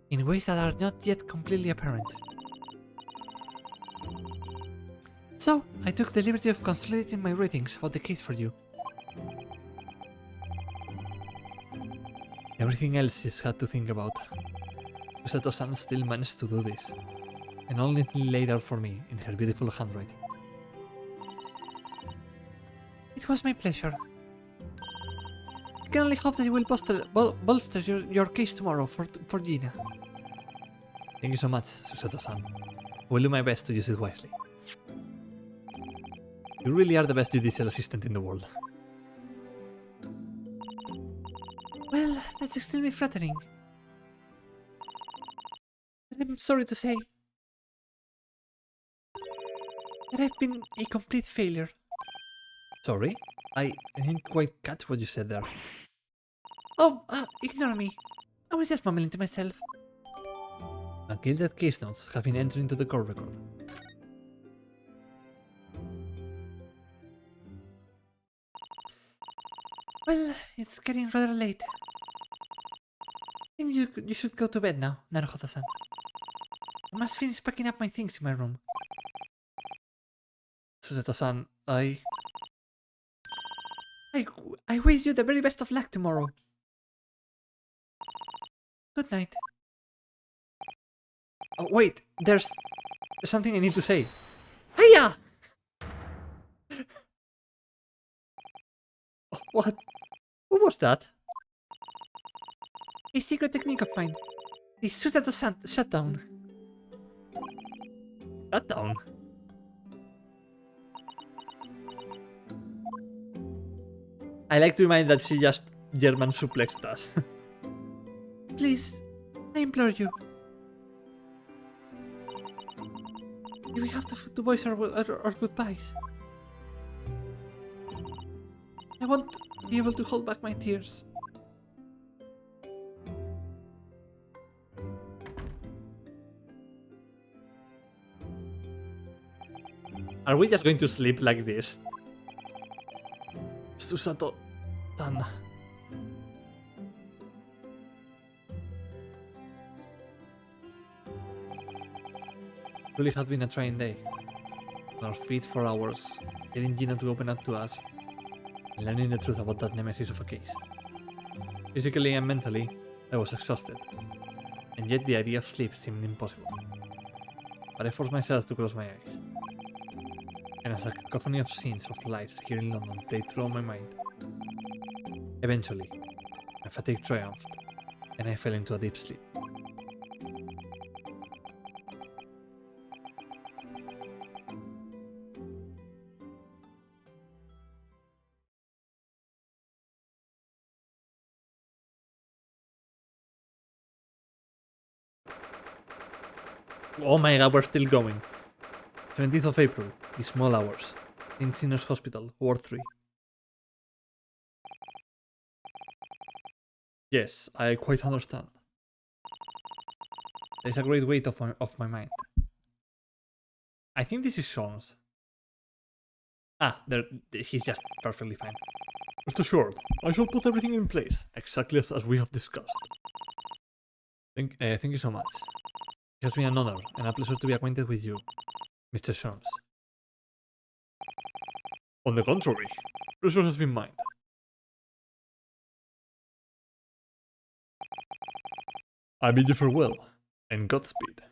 in ways that are not yet completely apparent. So, I took the liberty of consolidating my ratings about the case for you. Everything else she's had to think about. Sato-san still managed to do this, and all neatly laid out for me in her beautiful handwriting. It was my pleasure. I can only hope that you will bolster your case tomorrow for Gina. Thank you so much, Susato-san. I will do my best to use it wisely. You really are the best judicial assistant in the world. Well, that's extremely flattering. But I'm sorry to say that I've been a complete failure. Sorry? I didn't quite catch what you said there. Oh, ignore me. I was just mumbling to myself. McGilded case notes have been entered into the court record. Well, it's getting rather late. I think you should go to bed now, Naruhodo-san. I must finish packing up my things in my room. Susato-san, I wish you the very best of luck tomorrow. Good night. Oh, wait! There's something I need to say. Hiya! What? What was that? A secret technique of mine. The Susato shutdown. Shut down? I like to remind that she just German suplexed us. Please, I implore you. If we have to voice our goodbyes. I won't be able to hold back my tears. Are we just going to sleep like this? Susato-tan. Really had been a trying day. On our feet for hours, getting Gina to open up to us, and learning the truth about that nemesis of a case. Physically and mentally, I was exhausted, and yet the idea of sleep seemed impossible. But I forced myself to close my eyes. And as a cacophony of scenes of lives here in London played through my mind, eventually, my fatigue triumphed, and I fell into a deep sleep. Oh my god, we're still going. 17th of April, the small hours. St. Sinners Hospital, Ward 3. Yes, I quite understand. There's a great weight of my mind. I think this is Sean's. He's just perfectly fine. Rest assured, I shall put everything in place, exactly as we have discussed. Thank you so much. It has been an honor and a pleasure to be acquainted with you, Mr. Sholmes. On the contrary, pleasure has been mine. I bid you farewell, and Godspeed.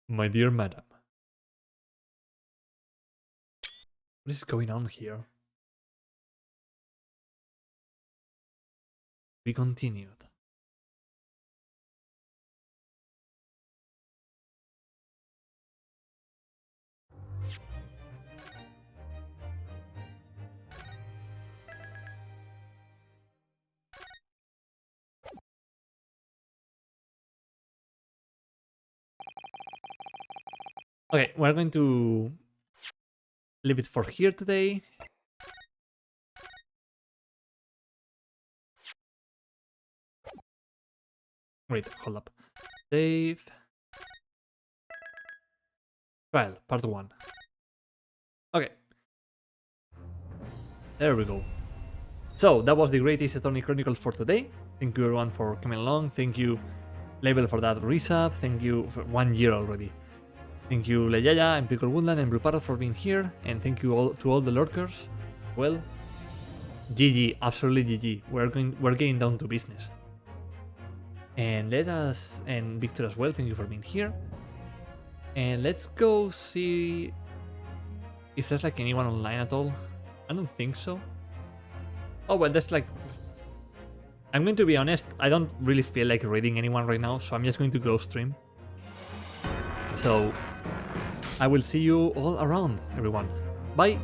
My dear madam. What is going on here? We continued. Okay, we're going to leave it for here today. Wait, hold up. Save. Trial, part 1. Okay. There we go. So, that was the Great Ace Attorney Chronicles for today. Thank you everyone for coming along. Thank you, Label, for that resub. Thank you for 1 year already. Thank you, Leyaya and Pickle Woodland and Blue Parrot for being here. And thank you all to all the lurkers. Well, GG, absolutely GG. We're getting down to business. And and Victor as well, thank you for being here. And let's go see if there's like anyone online at all. I don't think so. Oh, well, that's like... I'm going to be honest, I don't really feel like reading anyone right now, so I'm just going to go stream. So, I will see you all around, everyone. Bye!